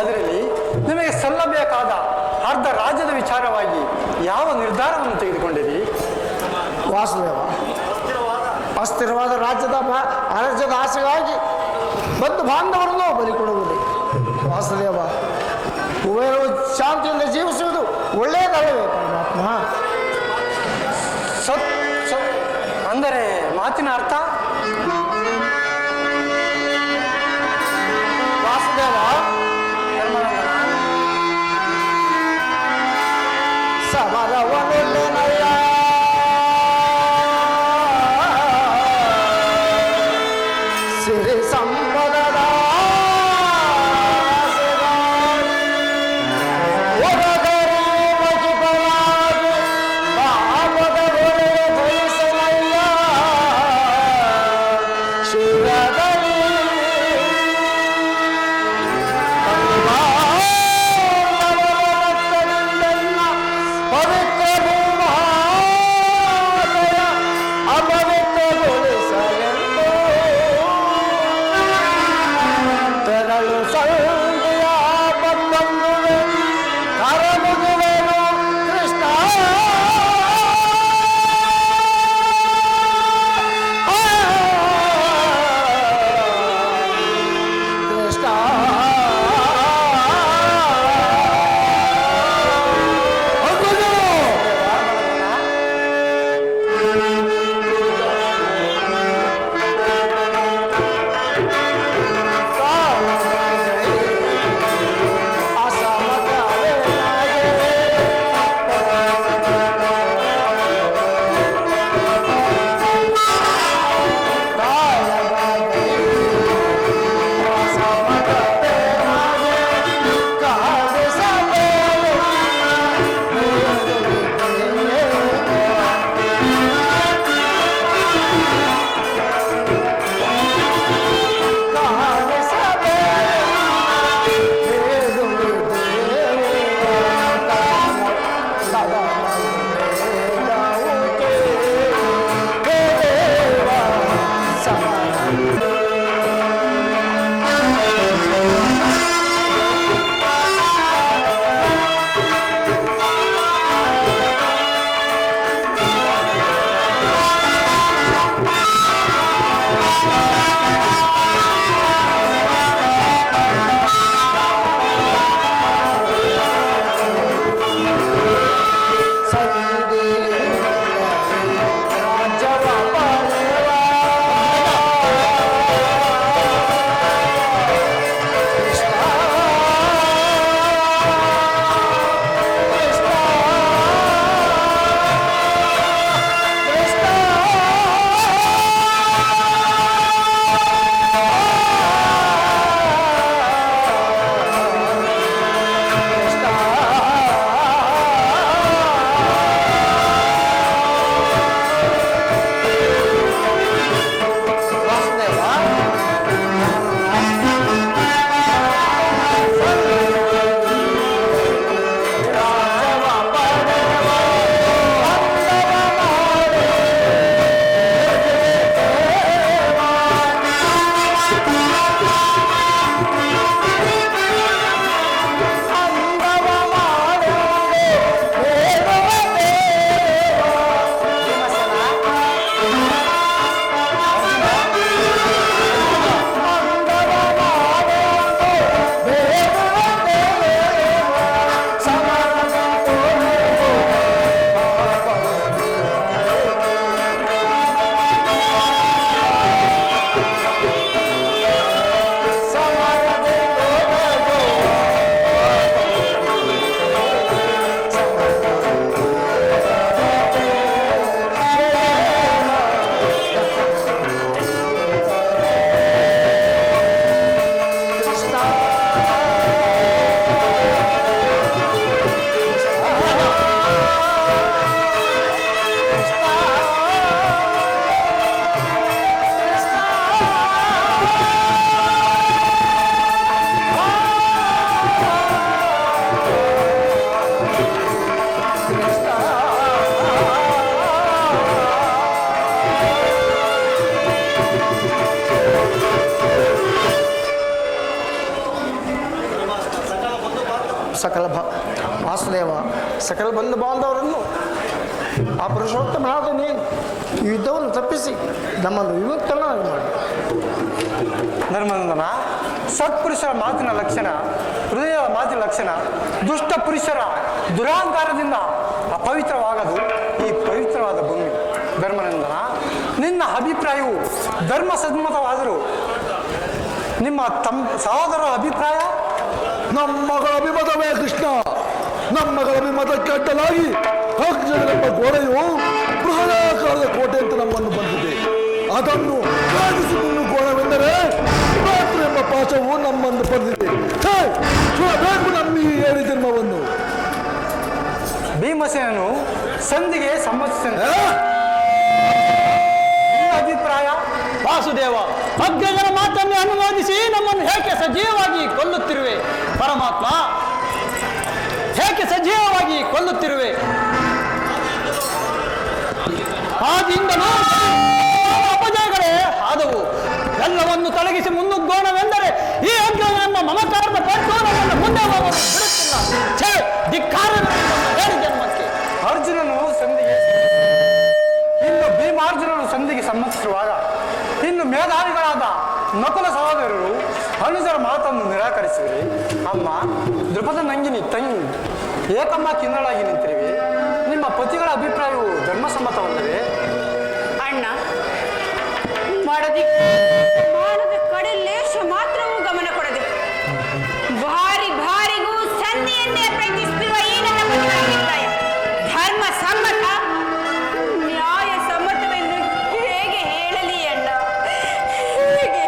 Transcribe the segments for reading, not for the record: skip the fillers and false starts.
ಅದರಲ್ಲಿ ನಿಮಗೆ ಸಲ್ಲಬೇಕಾದ ಅರ್ಧ ರಾಜ್ಯದ ವಿಚಾರವಾಗಿ ಯಾವ ನಿರ್ಧಾರವನ್ನು ತೆಗೆದುಕೊಂಡಿರಿ? ವಾಸುದೇವ, ಅಸ್ಥಿರವಾದ ರಾಜ್ಯದ ಆಸೆಗಾಗಿ ಬಂಧು ಬಾಂಧವರನ್ನು ಬಲಿ ಕೊಡುವುದು. ವಾಸುದೇವ, ಉಭಯರು ಶಾಂತಿಯಿಂದ ಜೀವಿಸುವುದು ಒಳ್ಳೆಯದಲ್ಲವೇ ಪರಮಾತ್ಮ? ಅಂದರೆ ಮಾತಿನ ಅರ್ಥ? ವಾಸುದೇವ, ಸಮರವನೊಲ್ಲೆನಯ್ಯ ಸಿರಿ ಸಂಪದದ ಸಕಲ ವಾಸುದೇವ ಸಕಲ ಬಂಧು ಬಾಂಧವರನ್ನು ಆ ಪುರುಷೋತ್ತಮನಾದ ನೀನು ಈ ಯುದ್ಧವನ್ನು ತಪ್ಪಿಸಿ ನಮ್ಮನ್ನು ವಿಮುಕ್ತನಾಗಿ ಮಾಡಿ. ಧರ್ಮನಂದನ, ಸತ್ಪುರುಷರ ಮಾತಿನ ಲಕ್ಷಣ, ಹೃದಯದ ಮಾತಿನ ಲಕ್ಷಣ, ದುಷ್ಟ ಪುರುಷರ ದುರಾಂಕಾರದಿಂದ ಅಪವಿತ್ರವಾಗದು ಈ ಪವಿತ್ರವಾದ ಭೂಮಿ. ಧರ್ಮನಂದನ, ನಿನ್ನ ಅಭಿಪ್ರಾಯವು ಧರ್ಮ ಸಮ್ಮತವಾದರೂ ನಿಮ್ಮ ಸಹೋದರರ ಅಭಿಪ್ರಾಯ ನಮ್ಮ ಮಗಳ ಅಭಿಮತವೇ ಕೃಷ್ಣ. ನಮ್ಮ ಮಗಳ ಅಭಿಮತಕ್ಕೆ ಅಡ್ಡಲಾಗಿ ಅಗ್ನಿಯೆಂಬ ಗೋಡೆಯು ಬೃಹದಾಕಾರದ ಕೋಟೆ ಅಂತ ನಮ್ಮನ್ನು ಬಂದಿದೆ. ಅದನ್ನು ಸಾಗಿಸಿಕೊಂಡು ಗೋಣವೆಂದರೆ ಮಾತ್ರ ಎಂಬ ಪಾಶವು ನಮ್ಮನ್ನು ಬಂದಿದೆ. ಬೇಕು ನಮ್ಮ ಈ ಏಳಿ ಜನ್ಮವನ್ನು. ಭೀಮಸೇನನು ಸಂಧಿಗೆ ಸಮ್ಮತಿಸಿದ ಅಭಿಪ್ರಾಯ? ವಾಸುದೇವ, ಅಗ್ಗಜನ ಮಾತನ್ನು ಅನುಮೋದಿಸಿ ನಮ್ಮನ್ನು ಏಕೆ ಸಜೀವವಾಗಿ ಕೊಲ್ಲುತ್ತಿರುವೆ? ಪರಮಾತ್ಮ, ಏಕೆ ಸಜೀವವಾಗಿ ಕೊಲ್ಲುತ್ತಿರುವೆ? ಆದಿಂದಲೂ ಅಪಜಯಗಳೇ ಆದವು. ಎಲ್ಲವನ್ನು ತೊಲಗಿಸಿ ಮುನ್ನುಗ್ಗೋಣವೆಂದರೆ ಈ ಅಗ್ಗಜನ ಮಮಕಾರದ ಪಟ್ಟು ನಮ್ಮನ್ನು ಮುಂದೆ ಹೋಗಲು ಬಿಡುತ್ತಿಲ್ಲ. ಛೇ, ಧಿಕ್ಕಾರ ಹೇಳಿ ಜನ್ಮಕ್ಕೆ. ಅರ್ಜುನನು ಸಂಧಿಗೆ, ಇನ್ನು ಭೀಮಾರ್ಜುನನು ಸಂಧಿಗೆ ಸಮ್ಮತಿಸಿರುವಾಗ ಇನ್ನು ಮೇಧಾವಿಗಳಾದ ನಕುಲ ಸಹೋದರರು ಅನುಜರ ಮಾತನ್ನು ನಿರಾಕರಿಸಿರಿ. ಅಮ್ಮ ದೃಪದ ನಂಗಿನಿ ತಂಗಿ ಏಕಮ್ಮ ಕಿನ್ನಳಾಗಿ ನಿಂತಿರುವೆ. ನಿಮ್ಮ ಪತಿಗಳ ಅಭಿಪ್ರಾಯವು ಧರ್ಮಸಮ್ಮತವಲ್ಲವೇ? ಅಣ್ಣ, ಮಾಡದ ಕಡೆ ಲೇಷ ಮಾತ್ರವೂ ಗಮನ ಕೊಡದೆ ಭಾರಿಗೂ ಸಂಧಿಯನ್ನೇ ಪ್ರಯತ್ನಿಸುತ್ತಿರುವ ಈ ನನ್ನ ಪತಿಗಳ ಅಭಿಪ್ರಾಯ ಧರ್ಮ ಸಮ್ಮತ, ನ್ಯಾಯ ಸಮ್ಮತವೆಂದು ಹೇಗೆ ಹೇಳಲಿ ಅಣ್ಣ? ಹೇಗೆ?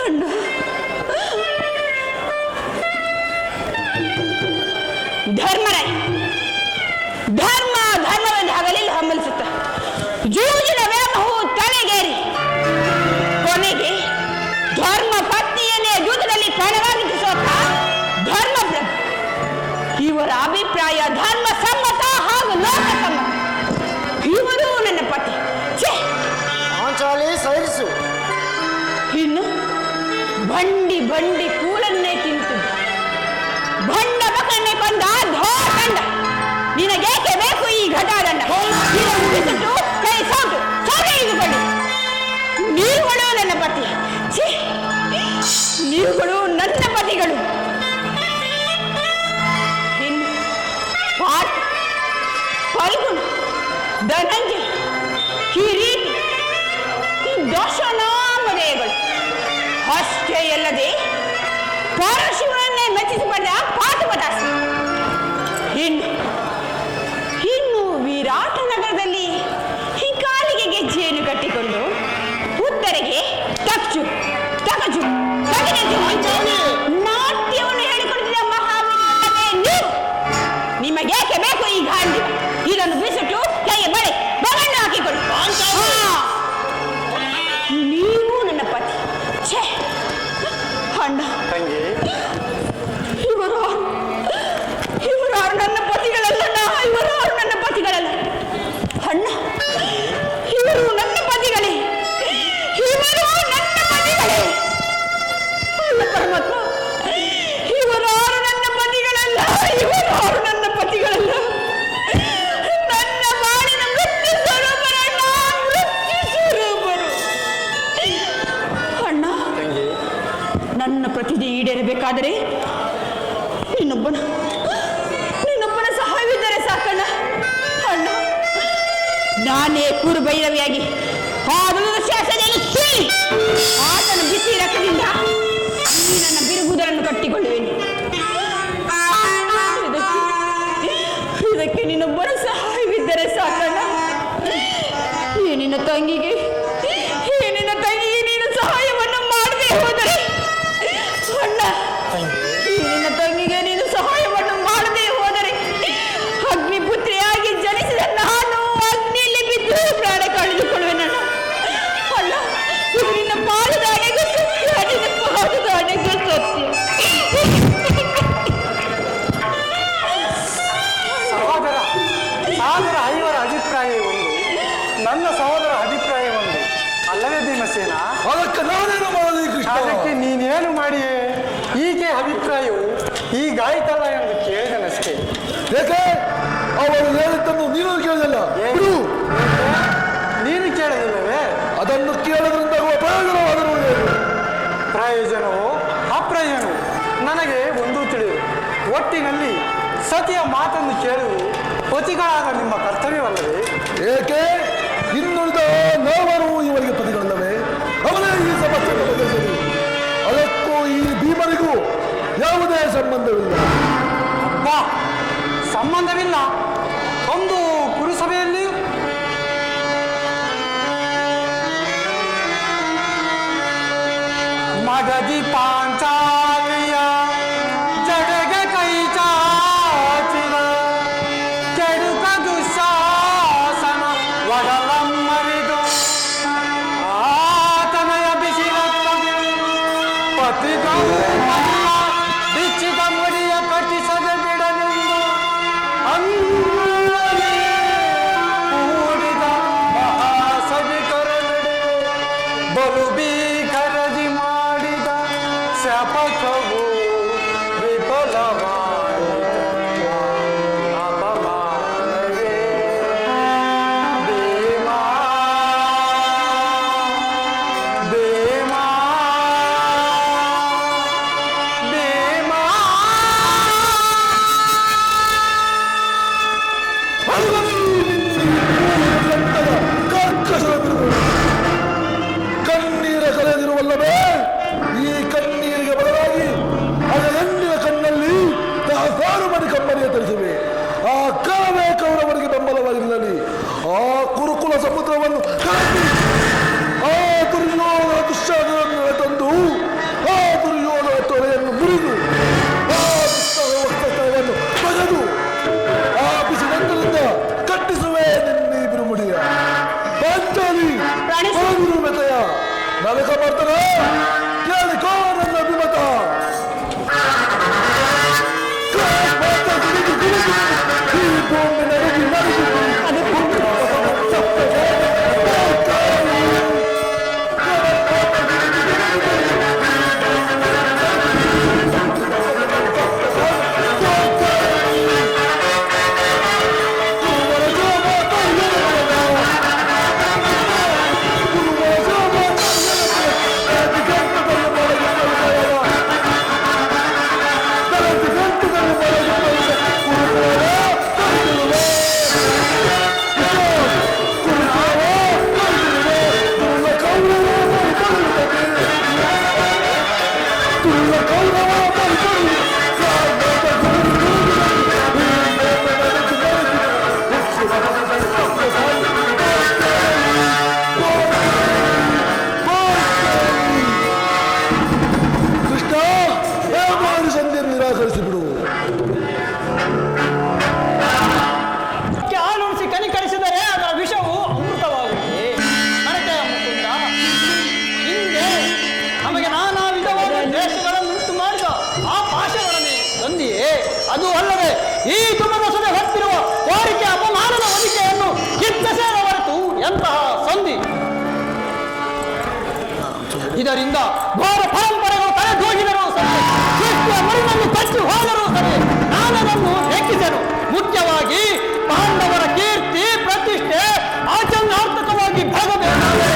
ಅಣ್ಣ ಧರ್ಮರಾಯ ಧರ್ಮವೆಂದು ಹಗಲಿಲ್ಲ ಹಮ್ಮಲಿಸುತ್ತ ಜೂಜಿನ ವ್ಯಾಮೋಹವು ತಲೆಗೇರಿ ಕೊನೆಗೆ ಧರ್ಮ ಪತ್ನಿಯನ್ನೇ ಜೂತದಲ್ಲಿ ಪಣವಾಗಿದ್ದು ಸೋತ ಧರ್ಮಪ್ರಭು. ಇವರ ಅಭಿಪ್ರಾಯ ಧರ್ಮ ಸಮ್ಮತ ಹಾಗೂ ಲೋಕ ಸಮ್ಮತ. ಇವರು ನನ್ನ ಪತಿ. ಪಾಂಚಾಲಿ ಸಹಿಸು. ಇನ್ನು ಬಂಡಿ ಕೂಳನ್ನೇ ತಿಂತಿದ್ದ ಭಂಡ ಮಕ್ಕಳನ್ನೇ ಕೊಂದ ಧೋದಂಡ. ನಿನಗೇಕೆ ಬೇಕು ಈ ಘಟಾದಂಡ? ಬಿಟ್ಟು ಕೈ ಸೌಟು ಸರಿದುಕೊಳ್ಳಿ. ನೀವುಗಳು ನನ್ನ ಪತಿ. ನೀವುಗಳು ನನ್ನ ಪತಿಗಳು. ಇನ್ನು ಫಲ್ಗುಣ ಧನಂಜಯ ಕಿರೀಟಿ ದಶನಾಮಧೇಯಗಳು ಅಷ್ಟೇ ಅಲ್ಲದೆ ಪರಶಿವನನ್ನೇ ಮೆಚ್ಚಿಸಿಕೊಂಡ ಪಾತುಪದಾಸ. ಇನ್ನು ವಿರಾಟ ನಗರದಲ್ಲಿ ಈ ಕಾಲಿಗೆ ಗೆಜ್ಜೆಯನ್ನು ಕಟ್ಟಿಕೊಂಡು ಉತ್ತರೆಗೆ ತಕ್ಷು ತಗಜು ನಾಟ್ಯವನ್ನು ಹೇಳಿಕೊಡ್ತಿದ್ದ ಮಹಾವೀರನೇ ನೀವು. ನಿಮಗೇಕೆ ಬೇಕು ಈ ಗಾಂಧಿ? ಇದನ್ನು ಬಿಸಿಟ್ಟು ಕೈಗೆ ಬಳೆ ಬಗಣ್ಣ ಹಾಕಿಕೊಳ್ಳಿ. ನೀವು ನನ್ನ ಪತಿ. ಛೇ ಅಣ್ಣ, ತಂಗಿ, ಇವರು ನನ್ನ ಪತಿಗಳಲ್ಲ. ಇವರು ನನ್ನ ಪತಿಗಳಲ್ಲ ಅಣ್ಣ. ಇವರು ನನ್ನ ಪತಿಗಳೇ. ಇವರು ನನ್ನ ಪತಿಗಳೇ. ಅಲ್ಲ ಪರಮಾತ್ಮ, ಇವರು ನನ್ನ ಪತಿಗಳಲ್ಲ. ಇವರು ನನ್ನ ಪತಿಗಳಲ್ಲ. ನನ್ನ ಬಾಳಿನ ಮೃತ್ಯು ಸ್ವರೂಪರಣ್ಣ, ಮೃತ್ಯು ಸ್ವರೂಪರು. ಅಣ್ಣ, ತಂಗಿ, ನನ್ನ ಪ್ರತಿಜ್ಞೆ ಈಡೇರಬೇಕಾದರೆ ಇನ್ನೊಬ್ಬನ ಸಹಾಯವಿದ್ದರೆ ಸಾಕಣ್ಣ. ಅಣ್ಣ, ನಾನೇ ಕೂರು ಭೈರವಿಯಾಗಿ ಶಾಸನೆಯನ್ನು ಕೇಳಿ ಆತನ ಬಿಸಿ ರಕ್ತದಿಂದ ಈ ನನ್ನ ಬಿರುಗುದರನ್ನು ಕಟ್ಟಿಕೊಳ್ಳುವೆನು. ಇದಕ್ಕೆ ನಿನ್ನೊಬ್ಬನ ಸಹಾಯವಿದ್ದರೆ ಸಾಕಣ್ಣ. ಈ ನಿನ್ನ ತಂಗಿಗೆ ನೀನು ಸಹಾಯವನ್ನು ಮಾಡದೆ ಹೋದರೆ ಅಣ್ಣ, ನಿನ್ನ ತಂಗಿಗೆ ನೀನು ಸಹಾಯವನ್ನು ಮಾಡದೆ ಹೋದರೆ ಅಗ್ನಿಪುತ್ರಿಯಾಗಿ ಜನಿಸಿದ ನಾನು ಅಗ್ನಿಯಲ್ಲಿ ಬಿದ್ದು ಪ್ರಾಣ ಕಳೆದುಕೊಳ್ಳುವೆನಣ್ಣ. ಅಲ್ಲ, ಇದು ನಿನ್ನ ಪಾದದಾಣೆಗೂ ಸತ್ಯ, ನಿನ್ನ ಪಾದದಾಣೆಗೂ ಸತ್ಯ. ಸಹೋದರ ಐವರ ಅಭಿಪ್ರಾಯ ಒಂದು, ನನ್ನ ಸಹೋದರ ಅಭಿಪ್ರಾಯ ಒಂದು ಅಲ್ಲವೇ ಭೀಮಸೇನ? ಅದಕ್ಕೆ ನಾನೇನು ಮಾಡಲಿ ಕೃಷ್ಣ? ಅದಕ್ಕೆ ನೀನೇನು ಮಾಡಿಯೇ? ಹೀಗೆ ಅಭಿಪ್ರಾಯವು ಹೀಗಾಯ್ತಲ್ಲ ಎಂದು ಕೇಳಿದನಷ್ಟೇ. ಏಕೆ ಅವರು ಹೇಳಿದ್ದನ್ನು ನೀನು ಕೇಳಿದಲ್ಲ? ಬಿಡು. ನೀನು ಕೇಳಲಿಲ್ಲವೇ? ಅದನ್ನು ಕೇಳೋದ್ರಿಂದ ಪ್ರಯೋಜನವಾದರೂ ಪ್ರಯೋಜನವೋ ಅಪ್ರಯೋಜನವೋ ನನಗೆ ಒಂದು ತಿಳಿದು, ಒಟ್ಟಿನಲ್ಲಿ ಸತಿಯ ಮಾತನ್ನು ಕೇಳುವುದು ಪತಿಗಳಾದ ನಿಮ್ಮ ಕರ್ತವ್ಯವಲ್ಲವೇ? ಏಕೆ ಇನ್ನುಳಿದ ನಾವರು ಇವರಿಗೆ ಪತಿಗಳಲ್ಲವೇ? ಅವರೇ ಈ ಸಮಸ್ಯೆಯನ್ನು ಬಗೆಹರಿಸಲಿ. ಅದಕ್ಕೂ ಈ ಭೀಮನಿಗೂ ಯಾವುದೇ ಸಂಬಂಧವಿಲ್ಲ. ಅಬ್ಬಾ, ಸಂಬಂಧವಿಲ್ಲ? ಒಂದು ಪುರಸಭೆಯಲ್ಲಿ ಮಗದಿ ಪಾಂಚಾಲಿಯ ಜಡಗೆ ಕೈ ಚಾಚಿದ ಕೆಡುಕ ದುಶಾಸನ ಒಡಲಮ್ಮರಿದು ಆತನಯ ಬಿಸಿ ಪತಿಗಳು ಬಿಚ್ಚಿದ ಮುಡಿಯ ಕಟ್ಟಿಸದೆ ಬಿಡಲೆಂದು ಅಂಗಲೇ ಕೂಡಿದ ಮಹಾಸಭಿಕರ ನಡುವೆ ಬಲು ಭೀಕರದಿ ಮಾಡಿದ ಶಪಥವು ವಿಫಲವಾಯಿತ ಅಪಮಾನವೇ ಭೀಮಾ ಭೀಮಾ ಭೀಮಾ. ಕರ್ಕಶದ ಬಿರುದು ಕಣ್ಣೀರ ಕರೆದಿರುವಲ್ಲವೇ? ಈ ಕಣ್ಣೀರಿಗೆ ಬದಲಾಗಿ ಅದು ಅಲ್ಲದೆ ಈ ತುಮದಸದೆ ಹೊತ್ತಿರುವ ಕೋರಿಕೆ ಅಪಮಾನದ ಹೊದಿಕೆಯನ್ನು ಕಿತ್ತಸೇರ ಹೊರತು ಎಂತಹ ಸಂಧಿ. ಇದರಿಂದ ಘೋರ ಪರಂಪರೆಗಳು ತಲೆ ದೂಗಿದರೂ ಸರಿ, ಸೃಷ್ಟಿಯ ಮಣ್ಣನ್ನು ಕಚ್ಚಿ ಹೋದರೂ ಸರಿ, ನಾನದನ್ನು ಲೆಕ್ಕಿಸೆನು. ಮುಖ್ಯವಾಗಿ ಪಾಂಡವರ ಕೀರ್ತಿ ಪ್ರತಿಷ್ಠೆ ಆಚರಣಾರ್ಥಕವಾಗಿ ಭಾಗಬೇಕಾದರೆ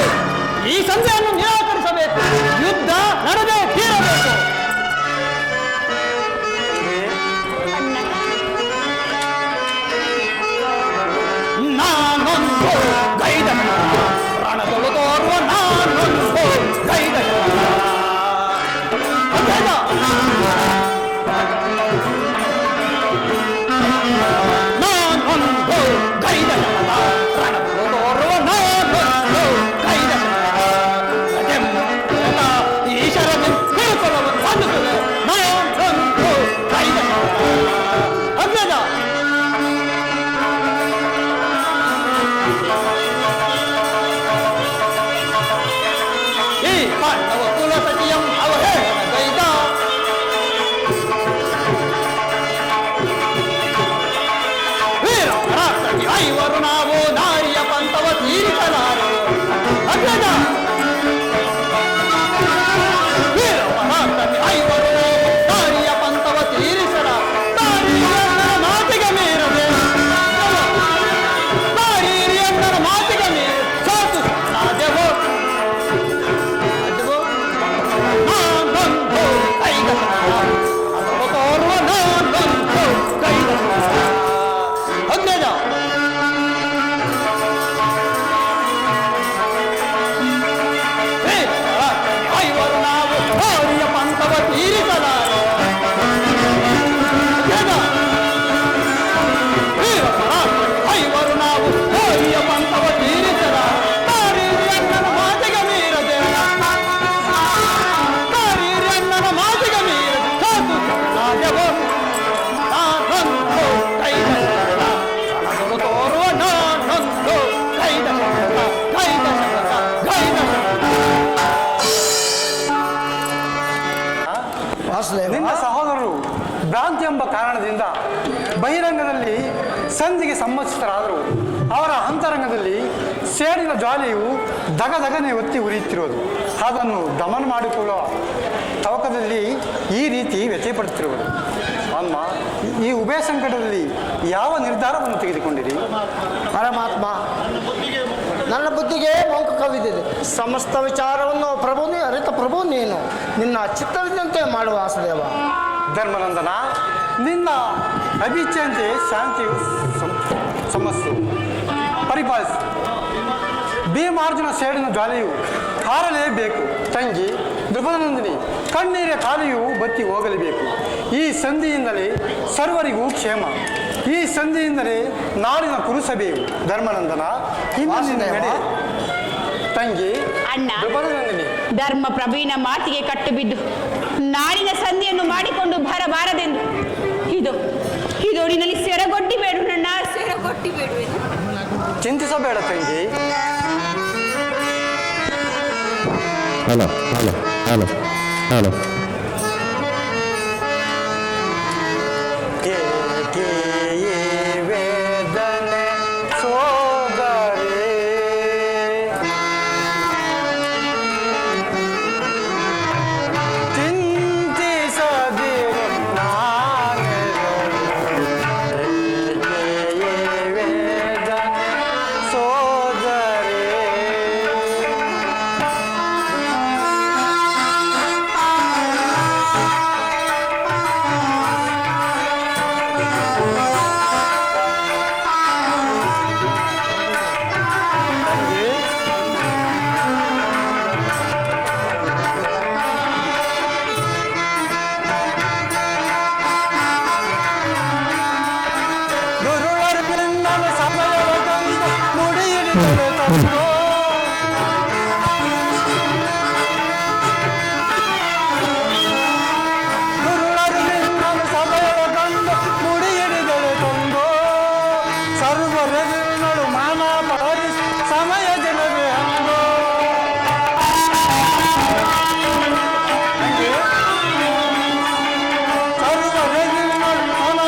ಈ ಸಂಧಿಯನ್ನು ನಿರಾಕರಿಸಬೇಕು. ಯುದ್ಧ ನಡೆದೇ ತೀರಬೇಕು. ನಾನೊಂದು ಗೈದ ಪ್ರಾಣಗಳು ತೋರುವ ನಾನೊಂದು ಗೈದ ನಾನೊಂದು ಗೈದ ಪ್ರಾಣಗಳು ತೋರುವ ನಾನೊಂದು ಗೈದ ಈಶ್ವರ ತಿಳ್ಕೊಳ್ಳಲು ಸಾಧಿಸುತ್ತದೆ. ನಾನೊಂದು ಗೈದ ಅಗ್ನದ ಈ ಪಾಂಡವ ಕುಲಸತಿಯಂ ಅವಹೇಳನ ಗೈದ ವೀರಪರಾಕ್ರಮಿ ಐವರು ನಾವು ನಾರಿಯ ಪಂಥವ ತೀರಿಸಲಾರೆ. ಅಗ್ನದ ವೀರಪರಾಕ್ರಮಿ ಐವರು ನಾವು ನಾರಿಯ ಪಂಥವ ತೀರಿಸಲ ತಾರೀರಿಯನ್ನರ ಮಾತಿಗೆ ಮೀರದೆ ತಾರೀರಿಯನ್ನರ ಮಾತಿಗೆ ಮೀರಿ ಸಾತು ಸಾಧ್ಯವೋ ನಾನೊಂದು ಕೈದ ಅದನ್ನು ತೋರುವ ನಾನೊಂದು ಕೈದ ಅಗ್ನದ ಐವರು ನಾವು ಗೌರಿಯ ಪಂಥವ ತೀರಿಸಲಾರೆ. ಐವರು ನಾವು ಗೌರಿಯ ಪಂಥವ ತೀರಿಸಲ ತಾರೀರಿಯನ್ನರ ಮಾತಿಗೆ ಮೀರದೆ ತಾರೀರಿಯನ್ನರ ಮಾತಿಗೆ ಮೀರದೆ ಸಾಧು ಸಾಧ್ಯವೋ ನಾನೊಂದು ಕೈದ ಅದನ್ನು ತೋರುವ ನಾನೊಂದು ಕೈದ ಕೈದ ಕೈದ ವಾಸುದೇವ, ನಿನ್ನ ಸಹೋದರರು ಭ್ರಾಂತಿ ಎಂಬ ಕಾರಣದಿಂದ ಬಹಿರಂಗದಲ್ಲಿ ಸಂಧಿಗೆ ಸಮ್ಮತಿತರಾದರು. ಅವರ ಅಂತರಂಗದಲ್ಲಿ ಸೇಡಿನ ಜ್ವಾಲೆಯು ದಗದಗನೆ ಒತ್ತಿ ಉರಿಯುತ್ತಿರುವುದು. ಅದನ್ನು ದಮನ ಮಾಡಿಕೊಳ್ಳುವ ತವಕದಲ್ಲಿ ಈ ರೀತಿ ವ್ಯಥೆಪಡುತ್ತಿರುವುದು. ಅಮ್ಮ, ಈ ಉಭಯ ಸಂಕಟದಲ್ಲಿ ಯಾವ ನಿರ್ಧಾರವನ್ನು ತೆಗೆದುಕೊಂಡಿರಿ? ಪರಮಾತ್ಮ, ನನ್ನ ಬುದ್ಧಿಗೆ ಮಂಕು ಕವಿದಿದೆ. ಸಮಸ್ತ ವಿಚಾರವನ್ನು ಪ್ರಭು ಅರಿತ ಪ್ರಭು ನೀನು ನಿನ್ನ ಚಿತ್ತವಿದ್ದಂತೆ ಮಾಡುವ ವಾಸುದೇವ. ಧರ್ಮನಂದನ, ನಿನ್ನ ಅಭಿಚ್ಛೆಯಂತೆ ಶಾಂತಿಯು ಸಮಸ್ಯೆ ಪರಿಪಾಲಿಸಿ. ಭೀಮಾರ್ಜುನ ಸೇಡಿನ ಜ್ವಾಲೆಯು ಹಾರಲೇಬೇಕು. ತಂಗಿ ದ್ರುಪದನಂದಿನಿ, ಕಣ್ಣೀರಿನ ಕಾಲೆಯು ಬತ್ತಿ ಹೋಗಲೇಬೇಕು. ಈ ಸಂಧಿಯಿಂದಲೇ ಸರ್ವರಿಗೂ ಕ್ಷೇಮ. ಈ ಸಂಧಿಯಿಂದಲೇ ನಾಡಿನ ಕುರುಸಭೆಯು. ಧರ್ಮನಂದನ, ಇನ್ನು ನಿನ್ನ ನಡೆ. ತಂಗಿ ಅಣ್ಣ, ದ್ರುಪದನಂದಿನಿ, ಧರ್ಮ ಪ್ರಭುವಿನ ಮಾತಿಗೆ ಕಟ್ಟು ಬಿದ್ದು ನಾಡಿನ ಸಂಧಿಯನ್ನು ಮಾಡಿಕೊಂಡು ಬರಬಾರದೆಂದು ಇದು ಇದು ನಿನ್ನಲ್ಲಿ ಸೆರಗೊಡ್ಡಿಬೇಡು ನನ್ನ ಸೆರಗೊಡ್ಡಿಬೇಡು. ಚಿಂತಿಸಬೇಡ ತಂಗಿ. ಹಲೋ ಹಲೋ ಹಲೋ ಹಲೋ ವೇದನೆ ಸೋದರೇ, ಚಿಂತಿಸದಿರು ನಾನೆರಳು. ವೇದನೆ ಸೋದರೇ, ಗುರುಳರು ಬಿನ್ನಲು ಸಮಯವ ತಂದು ಮುಡಿಯಿಡಿದರು ತಂದು. ಗುರುಳರು ಬಿನ್ನಲು ಸಮಯವ ತಂದು ಮುಡಿಯಿಡಿದರು ತಂದು. ಸರ್ವರೆದುರು ಮಾನ ಪರಿಸಿ ಸಮಯ ಜನವೇ ಅಂದು. ಸರ್ವರೆದುರು ಮಾನ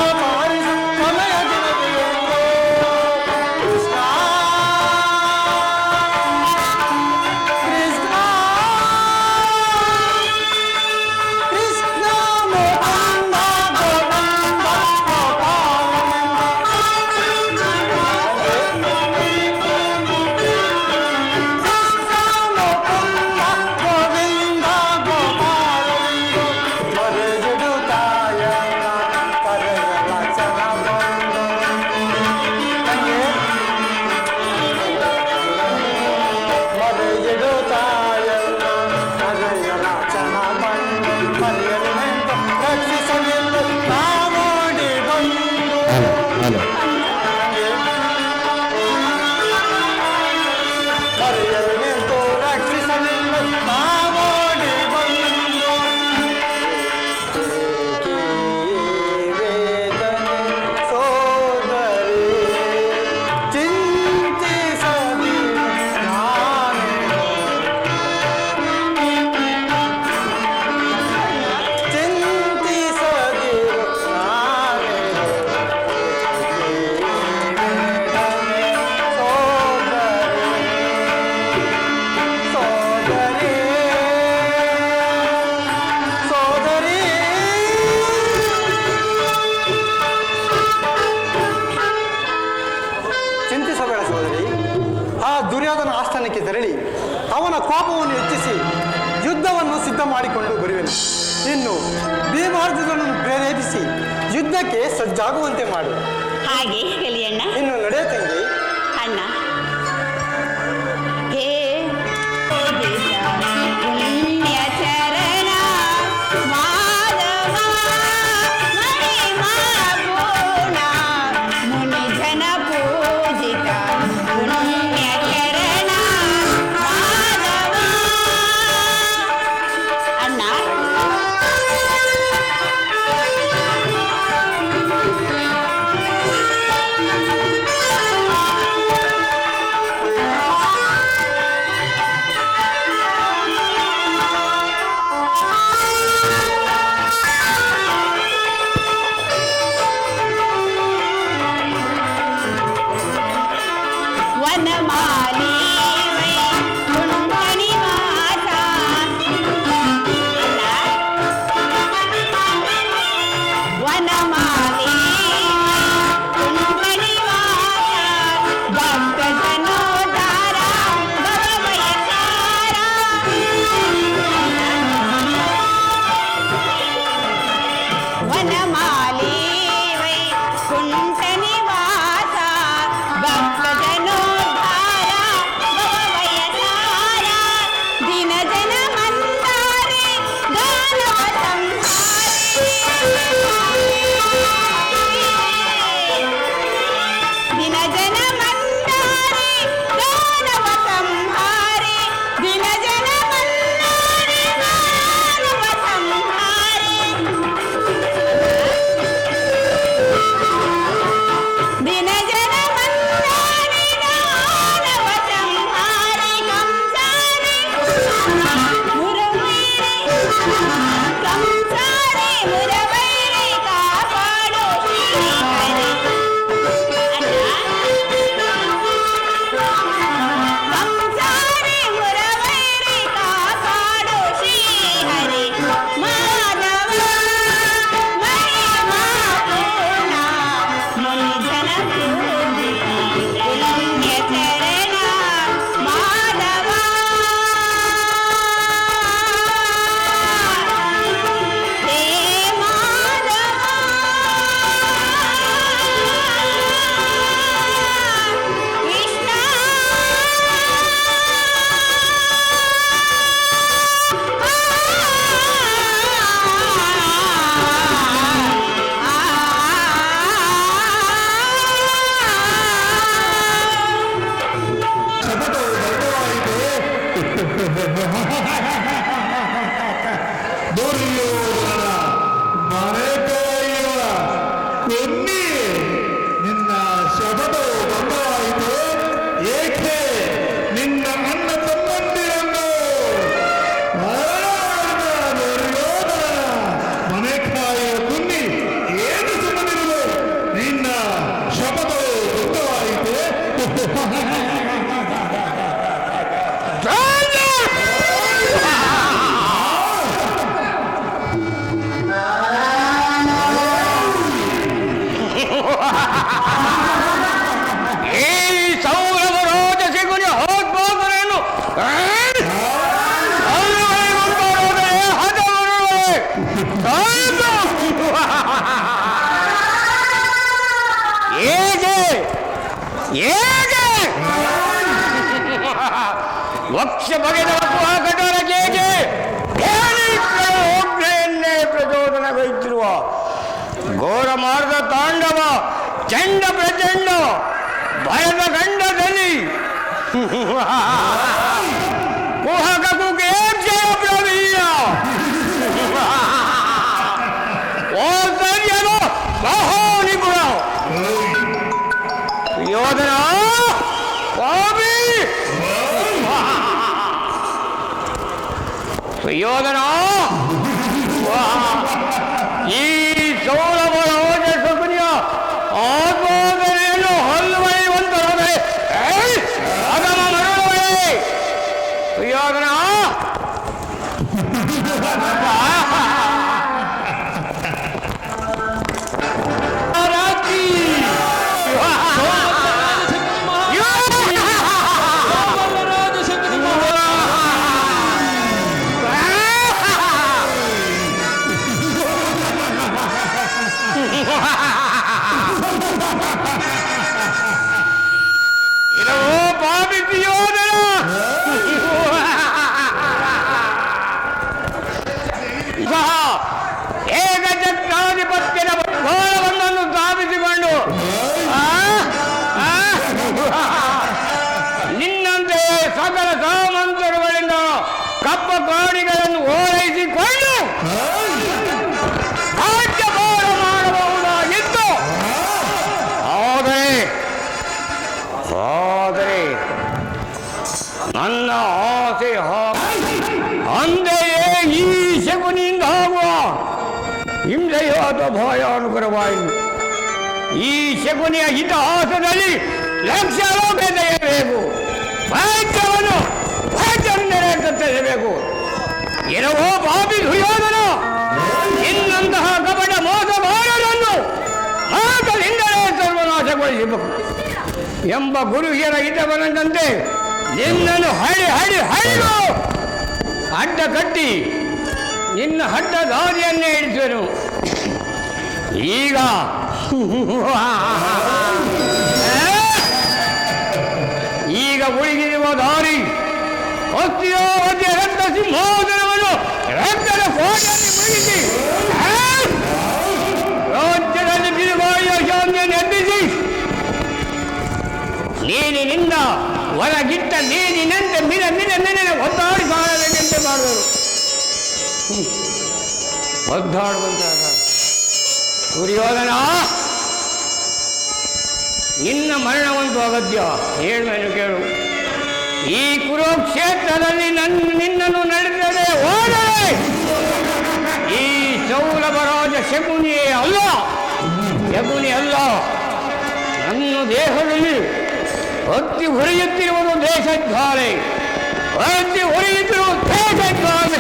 ಅವನ ಕೋಪವನ್ನು ಹೆಚ್ಚಿಸಿ ಯುದ್ಧವನ್ನು ಸಿದ್ಧ ಮಾಡಿಕೊಂಡು ಬರುವೆನು. ಇನ್ನು ಭೀಮಾರ್ಜುನನನ್ನು ಪ್ರೇರೇಪಿಸಿ ಯುದ್ಧಕ್ಕೆ ಸಜ್ಜಾಗುವಂತೆ ಮಾಡು. ಹಾಗೆ ಹೇಳಿ ಅಣ್ಣ. ಇನ್ನು ನಡೆ ತಂಗಿ. ಅಣ್ಣ ಹೇ ಪುಣ್ಯ ಚರಣ ಮಾಧವ ಮಹಿಮಾ ಪೂರ್ಣ ಮುನಿ ಜನ ಪೂಜಿತ ಪುಣ್ಯ ಚರಣ ಮಾಧವ. ಅಣ್ಣ ವನಮಾಲಿ ಕುಂಕಣಿವಾಸ. ಅಲ್ಲ ವನಮಾಲಿ ಕುಂಕಣಿವಾಸ ಭಕ್ತ ಜನೋದಾರ ಭವಭಯಸಾರ. ವನಮಾಲಿ ವೈ ಕುಂಠ ನಿವಾಸ ಭಕ್ತ ಜನೋದ್ಧಾರ ಭವಭಯಸಾರ. ದಿನ ಜನ ಮಂದಾರೆ ದಾನವ ಸಂಹಾರಿ. ದಿನ ಜನ ಮಂದಾರೆ ದಾನವ ಸಂಹಾರಿ. ದಿನ ಜನ ಮಂದಾರೆ ದಾನವ ಸಂಹಾರಿ. ದಿನ ಜನ ಮಂದಾರೆ ದಾನವ ಸಂಹಾರಿ. ಕಂಸಾರಿ ಮುರವೈರೆ ಕಂಸಾರಿ ಮುರವೈರೆ ಕಾಪಾಡು ಶ್ರೀಹರಿ. ಕಂಸಾರಿ ಮುರವೈರೆ ಕಾಪಾಡು ಶ್ರೀಹರಿ. ಮಾಧವ ಮಹಿಮಾ ಪೂರ್ಣ ಮುನಿ ಜನ ಪೂಜಿತ ಪುಣ್ಯ ಚರಣ ಮಾಧವ. ಹೇ ಮಾಧವ ಕೃಷ್ಣ ದುರ್ಯೋಧನ ಮನೆ ಕಾಯುವ ಕೊನ್ನಿ ನಿನ್ನ ಶಪಥವು ಭಂಗವಾಯಿತು. ಏಕೆ ನಿನ್ನ ಅಣ್ಣ ತಮ್ಮಂದಿರನ್ನು ದುರ್ಯೋಧನ ಮನೆ ಕಾಯುವ ಕೊನ್ನಿ ಏನು ಸುಮ್ಮನಿರುವೆ? ನಿನ್ನ ಶಪಥವು ಭಂಗವಾಯಿತು. ಈ ಸೌರಭ ರಾಜಸಿಗುನಿ ಹೋಗ್ಬೋದರೇನು? ಹೇಗೆ ಹೇಗೆ ವಕ್ಷ ಬಗೆದ ಕಠೋರ ಹೇಗೆ ಹೋಗ್ನೆಯನ್ನೇ ಪ್ರಚೋದನಗೊಳಿಸಿರುವ ಘೋರ ಮಾರ್ಗ ತಾಂಡವ ಚಂಡ ಪ್ರಚಂಡ ಭಯದ ಗಂಡದಲ್ಲಿ ಕುಹಕ ಕುಕೇಕ್ಷಯ ಪ್ರವೀಯ ಓ ಸರಿಯನು ಬಹು ನಿಪುಣ ಯೋಧನ ಸ್ವಾಮಿ ಯೋಧನ ಈ ಸೌರಭ ರಾಜ ಶಕುನಿಯ ಆತ್ಮೋದನೆಯನ್ನು ಹಲ್ಲುಮೈವಂತರಾದರೆ ಅದರ ಮರುಳುವೆ ಯೋಧನ ಸಹ ಏಕಚಕ್ರಾಧಿಪತ್ಯದ ಗೋಳವನ್ನು ಸ್ಥಾಪಿಸಿಕೊಂಡು ನಿನ್ನಂತೆಯೇ ಸಕಲ ಸಾಮಂತರುಗಳಿಂದ ಕಪ್ಪ ಕಾಣಿಗಳನ್ನು ಓಲೈಸಿಕೊಂಡು ರಾಜ್ಯಭಾರ ಮಾಡಬಹುದಾಗಿತ್ತು. ಆದರೆ ನನ್ನ ಆಸೆ ಅಂತೆಯೇ ಈ ಶಕುನಿಯಿಂದ ಆಗುವ ಹಿಂಸೆಯೋ ಅಥವಾ ಭಯಾನುಕರವಾಯಿತು. ಈ ಶಕುನಿಯ ಇತಿಹಾಸದಲ್ಲಿ ಲಕ್ಷ ಲೋಕ ತೆಗೆಯಬೇಕು, ರಾಜ್ಯವನ್ನು ತತ್ತರಿಸಬೇಕು. ಏನವೋ ಪಾಪಿ ದುರ್ಯೋಧನ ಇನ್ನಂತಹ ಕಪಟ ಮೋಸಗಾರರನ್ನು ಮಾತಲಿಂದಲೇ ಸರ್ವನಾಶಗೊಳಿಸಬೇಕು ಎಂಬ ಗುರು ಹಿರಿಯರ ಹಿತವನಂತೆ ನಿನ್ನನ್ನು ಹಡಿದು ಅಡ್ಡ ಕಟ್ಟಿ ನಿನ್ನ ಅಡ್ಡ ದಾರಿಯನ್ನೇ ಹಿಡಿಸುವೆನು. ಈಗ ಉಳಿದಿರುವ ದಾರಿ ಅಸ್ತಿಯೋವತಿಯ ರಕ್ತ ಸಿಂಹಾಸನವನ್ನು ರಕ್ತದ ಕೋಟೆಯಲ್ಲಿ ಮುಗಿಸಿ ರಾಜ್ಯದಲ್ಲಿ ಬಿರುಗಾಳಿಯ ಶಾಂತಿಯನ್ನು ಎಬ್ಬಿಸಿ ನೀರಿನಿಂದ ಹೊರಗಿಟ್ಟ ನೀರಿನಂತೆ ಮಿನ ಒದ್ದಾಡಿ ಸಾಯಬೇಕೆಂತೆ ಮಾಡಿದರು. ಒದ್ದಾಡುವಂತಹ ದುರ್ಯೋಧನ, ನಿನ್ನ ಮರಣವಂತೂ ಅಗತ್ಯ. ಹೇಳುವೆನು ಕೇಳು. ಈ ಕುರುಕ್ಷೇತ್ರದಲ್ಲಿ ನಿನ್ನನ್ನು ನಡೆಸದೆ ಹೋದರೆ ಈ ಸೌಲಭರಾಜ ಶಕುನಿ ಅಲ್ಲ, ನನ್ನ ದೇಹದಲ್ಲಿ ಹೊತ್ತಿ ಹೊರೆಯುತ್ತಿರುವುದು ದೇಶಜ್ವಾಲೆ, ಹೊತ್ತಿ ಹೊರೆಯುತ್ತಿರುವುದು ದೇಶಜ್ವಾಲೆ.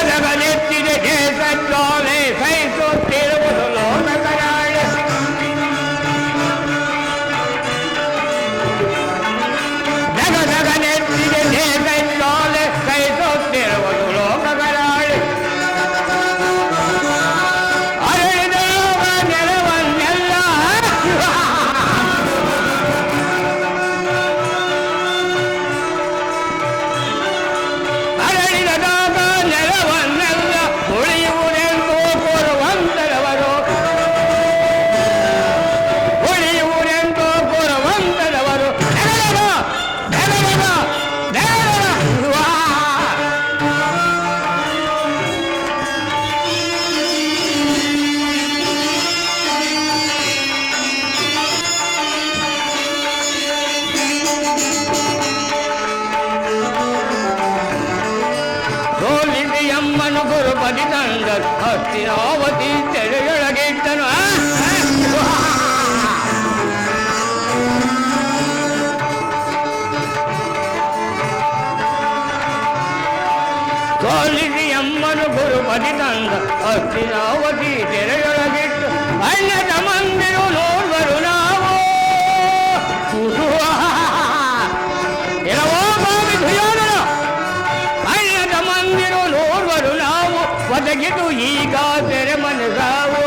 ಧಗ ನೆತ್ತಿದೆ ದೇಶಜ್ವಾಲೆ, ಸಹಿಸುತ್ತಿರುವುದು ಲೋಕಕರಾಳೆ. ಧಗ ನೆತ್ತಿದೆ ದೇಶಜ್ವಾಲೆ, ಸಹಿಸುತ್ತಿರುವುದು ಲೋಕಕರಾಳೆ. ಅರಳಿದ ನೆಲವನ್ನೆಲ್ಲ ಗುರುಪದಿ ತಂದ ಹಸ್ತಿನಾವತಿ ತೆರೆಯೊಳಗಿಟ್ಟನು. ಸೋಲಿಸಿ ಅಮ್ಮನು ಗುರುಪದಿ ತಂದ ಹಸ್ತಿನಾವತಿ ತೆರೆಯೊಳಗಿಟ್ಟು ಅಣ್ಣದ ಮಂದಿರು ನೋಡುವರು ನಾವು. ಎಲ್ಲವೋ ಬಾವಿ ದುರ್ಯೋಧನ, ಅಣ್ಣದ ಮಂದಿರು ನೋಡುವರು ನಾವು. ಒದಗಿದು ಈಗ ತೆರೆ ಮನಸಾವು,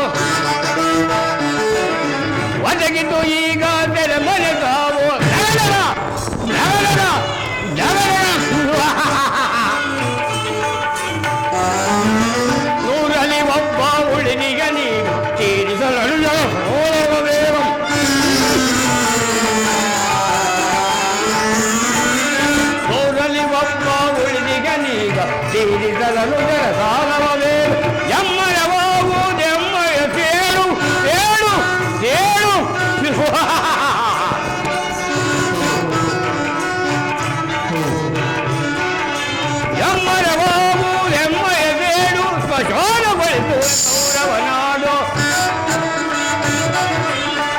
ಒದಗಿದು ಈಗ ತೆರೆ ಮನಸಾವು. ನೂರಲ್ಲಿ ಒಬ್ಬ ಉಳಿನಿಗ ನೀನು ತೀರಿಸಲು ನೂರಲ್ಲಿ ಒಬ್ಬ ಉಳಿನಿಗ ನೀಗ ತೀರಿಸಲು ಸಾಲವೇ. ಎಮ್ಮರವಾಗುವುದೆಮ್ಮಯ ಸೇಡು ಸೇಡು ಸೇಡು. ಎಮ್ಮರವಾಗುವುದೆಮ್ಮಯ ಸೇಡು ಸ್ಮಶಾನಗೊಳಿಸುವ ಕೌರವನಾಡು,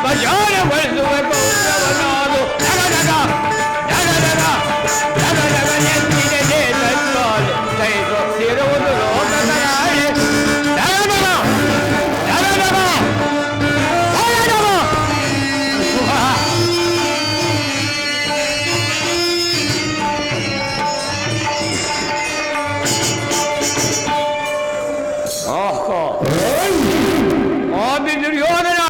ಸ್ಮಶಾನಗೊಳಿಸುವ ಕೌರವನಾಡು. ನೆಚ್ಚಿದೆ ದೇಶಜ್ವಾಲೆ, ಸಹಿಸುತ್ತಿರುವುದು ಲೋಕಕರಾಳೆ. ಆದಿ ದುರ್ಯೋಧನ,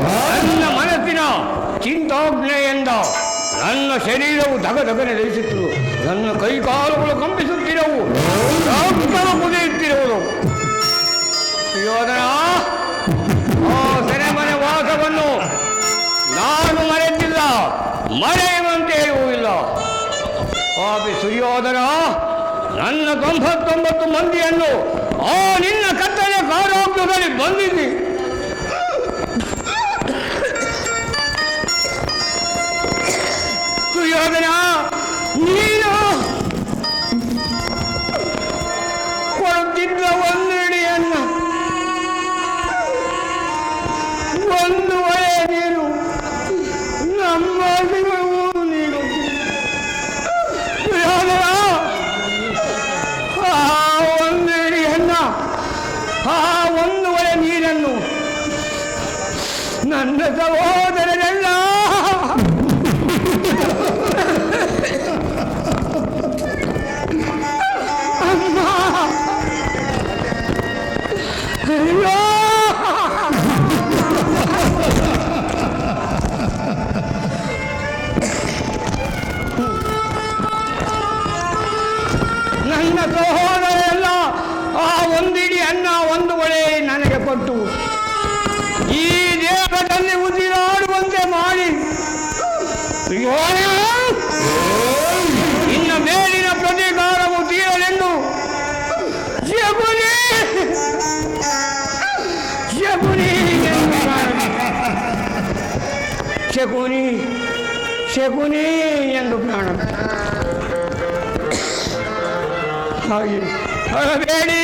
ನನ್ನ ಮನಸ್ಸಿನ ಚಿಂತಾಗ್ನೆಯಿಂದ ನನ್ನ ಶರೀರವು ಧಗಧಗನೆ ಧರಿಸುತ್ತಿರು, ನನ್ನ ಕೈಕಾಲುಗಳು ಕಂಪಿಸುತ್ತಿರವು, ರಕ್ತವು ಕುದಿಯುತ್ತಿರುವುದು. ಸುಯೋಧನ, ಆ ಸೆರೆಮನೆ ವಾಸವನ್ನು ನಾನು ಮರೆತಿಲ್ಲ, ಮರೆಯುವಂತೆಯೂ ಇಲ್ಲ. ಪಾಪಿ ಸುಯೋಧನ, ನನ್ನ 99 ಮಂದಿಯನ್ನು ಆ ನಿನ್ನ ಕತ್ತಲೆ ಕಾರಾಗೃಹದಲ್ಲಿ ಬಂದಿದ್ದಿ. ಸುಯೋಧನ, ನೀನು ಕೊಡುತ್ತಿದ್ದ ಒಂದು ಇಡಿಯನ್ನು, ಒಂದು ಒಳ್ಳೆಯ ನೀರು ನಮ್ಮ ನೀನು. ಸುಯೋಧನ, ಆ ಒಂದು ಇಡಿಯನ್ನು, ಆ ಒಂದು ಒಳ್ಳೆಯ ನೀರನ್ನು ನನ್ನ ಸಹೋದರರೆಲ್ಲ ಅಮ್ಮ, ಅಯ್ಯೋ, ನನ್ನ ಸಹೋದರೆಲ್ಲ ಆ ಒಂದಿಡಿ ಅನ್ನ ಒಂದು ಒಳೆ ನನಗೆ ಕೊಟ್ಟು ಈ ದೇಹದಲ್ಲಿ ಉಸಿರಾಡುವಂತೆ ಮಾಡಿ ಇನ್ನ ಮೇಲಿನ ಪ್ರತೀಕಾರವು ತೀರಲೆಂದು ಶಕುನಿ ಶಕುನಿ ಶಕುನಿ ಶಕುನಿ ಎಂದು ಪ್ರಾಣ ಹಾಗೆ ಅಳಬೇಡಿ.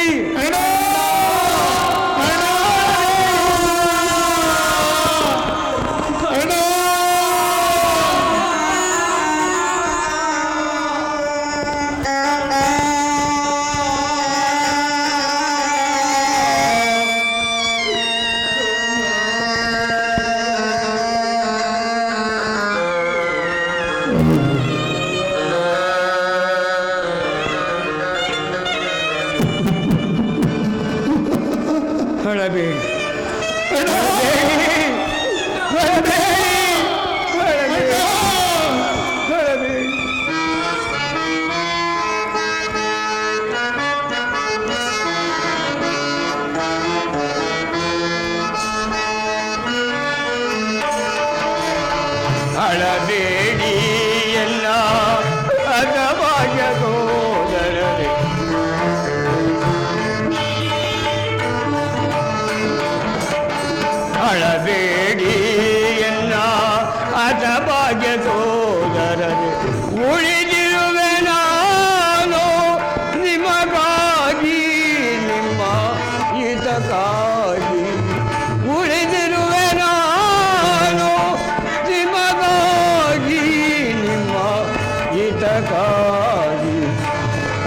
ಅಳಬೇಡಿ ಎಲ್ಲ ಅಗವಾಯಗೋದರರೆ, ಅಳಬೇಡಿ ಎಲ್ಲ ಅಗವಾಯ ಸೋದರರೆ, ಉಳಿದಿರುವೆ ನಾನು ನಿಮಗಾಗಿ ನಿಮ್ಮ ಹಿತಕ್ಕಾಗಿ, ಉಳಿದಿರುವೆ ನಾನು ನಿಮಗಾಗಿ ನಿಮ್ಮ ಹಿತಕ್ಕಾಗಿ.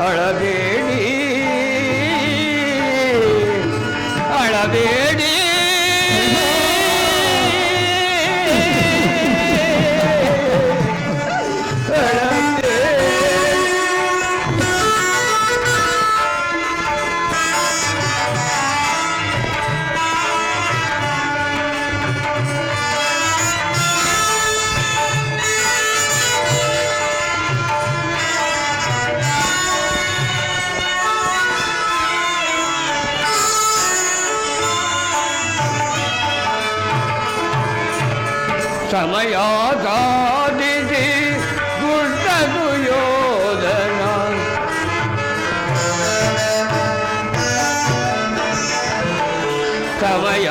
ಅಳಬೇಡಿ ಅಳಬೇಡಿ ಸಮಯ ಸಾಧಿಸಿ ದುಷ್ಟ ಸುಯೋಧನ, ಸಮಯ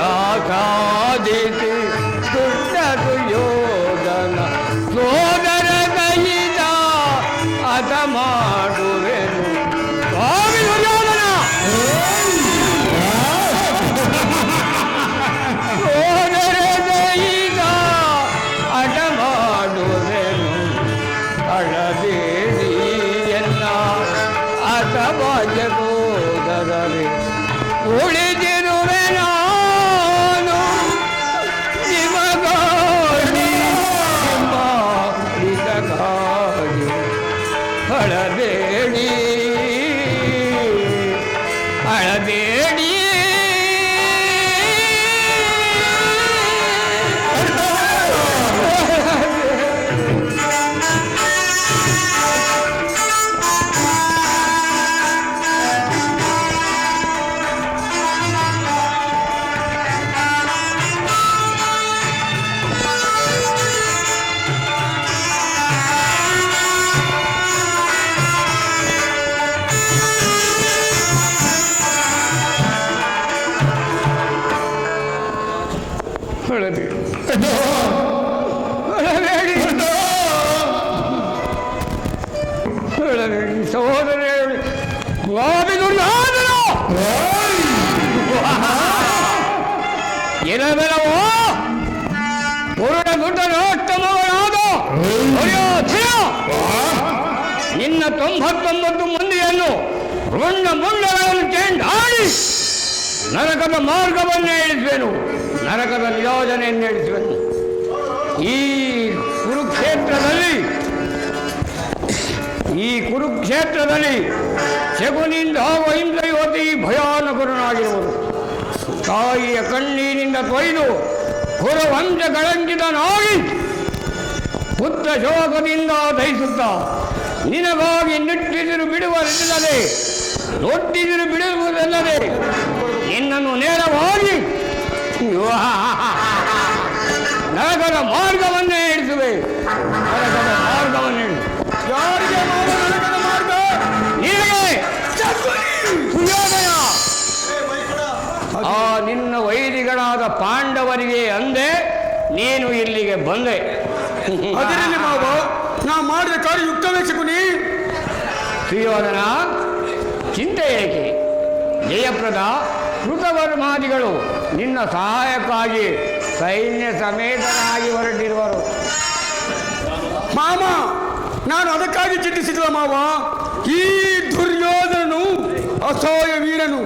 ಸಾಧಿಸಿ ದುಷ್ಟ ಸುಯೋಧನ, ಸೋದರ ಕೈದ ಅತ ಮಾಡುವೆನು. ಸ್ವಾಮಿ ದುರ್ಯೋಧನ, ಸೋದರ ಕೈದ ಅಟ ಮಾಡುವೆನು. ಅಳಬೇಡಿ ಎಲ್ಲ ಅಸಭಾಜಗೋದರರೆ, ಉಳಿದಿರುವೆ ನಾನು ನಿಮಗಾಗಿ ನಿಮ್ಮ ಹಿತಕ್ಕಾಗಿ. ಅಳಬೇಡಿ ಅಳಬೇಡಿ ಇರಬೇಡವೋ ಪುರುಡ ಗುಡ್ಡನೋತ್ತಮಗಳಾದ ನಿನ್ನ 99 ಮಂದಿಯನ್ನು ರುಂಡ ಮುಂಡಗಳನ್ನು ಚೆಂಡಾಡಿ ನರಕದ ಮಾರ್ಗವನ್ನೇ ಇಳಿಸುವೆನು, ನರಕದ ನಿಯೋಜನೆಯನ್ನು ಇಳಿಸುವೆನು. ಈ ಕುರುಕ್ಷೇತ್ರದಲ್ಲಿ ಶಕುನಿಂದ ಹಾಗೂ ಇಂದ್ರಯೋತಿ ಭಯಾನಕರನಾಗಿರುವುದು. ತಾಯಿಯ ಕಣ್ಣೀರಿನಿಂದ ತೊಯ್ದು ಹುರವಂಶಗಳಂಕಿತನಾಗಿ ಪುತ್ರ ಶೋಕದಿಂದ ದಹಿಸುತ್ತ ನಿನಗಾಗಿ ನಿಟ್ಟಿಸಿರು ಬಿಡುವುದಲ್ಲದೆ ದೊಡ್ಡಿದಿರು ಬಿಡುವುದಲ್ಲದೆ ನಿನ್ನನ್ನು ನೇರವಾಗಿ ನರಕದ ಮಾರ್ಗವನ್ನೇ ಇಳಿಸುವೆ, ನರಕದ ಮಾರ್ಗವನ್ನೇ ಯಾರಿಗೆ ನರಕದ ಮಾರ್ಗ? ನಿನಗೆ ಸುಯೋಧನ. ಆ ನಿನ್ನ ವೈರಿಗಳಾದ ಪಾಂಡವರಿಗೆ ಅಂದೆ ನೀನು ಇಲ್ಲಿಗೆ ಬಂದೆ. ಅದರಲ್ಲಿ ಮಾವ ನಾ ಮಾಡಿದ ಕಾರ್ಯ ಯುಕ್ತವೇ ಶಕುನಿ. ಸುಯೋಧನ, ಚಿಂತೆ ಏಕೆ? ಜಯಪ್ರದ ಕೃತವರ್ಮಾದಿಗಳು ನಿನ್ನ ಸಹಾಯಕ್ಕಾಗಿ ಸೈನ್ಯ ಸಮೇತನಾಗಿ ಹೊರಟಿರುವರು. ಮಾಮ, ನಾನು ಅದಕ್ಕಾಗಿ ಚಿಂತಿಸಿದ ಮಾವ. ಈ ದುರ್ಯೋಧನನು ಅಸಹಾಯ ವೀರನು,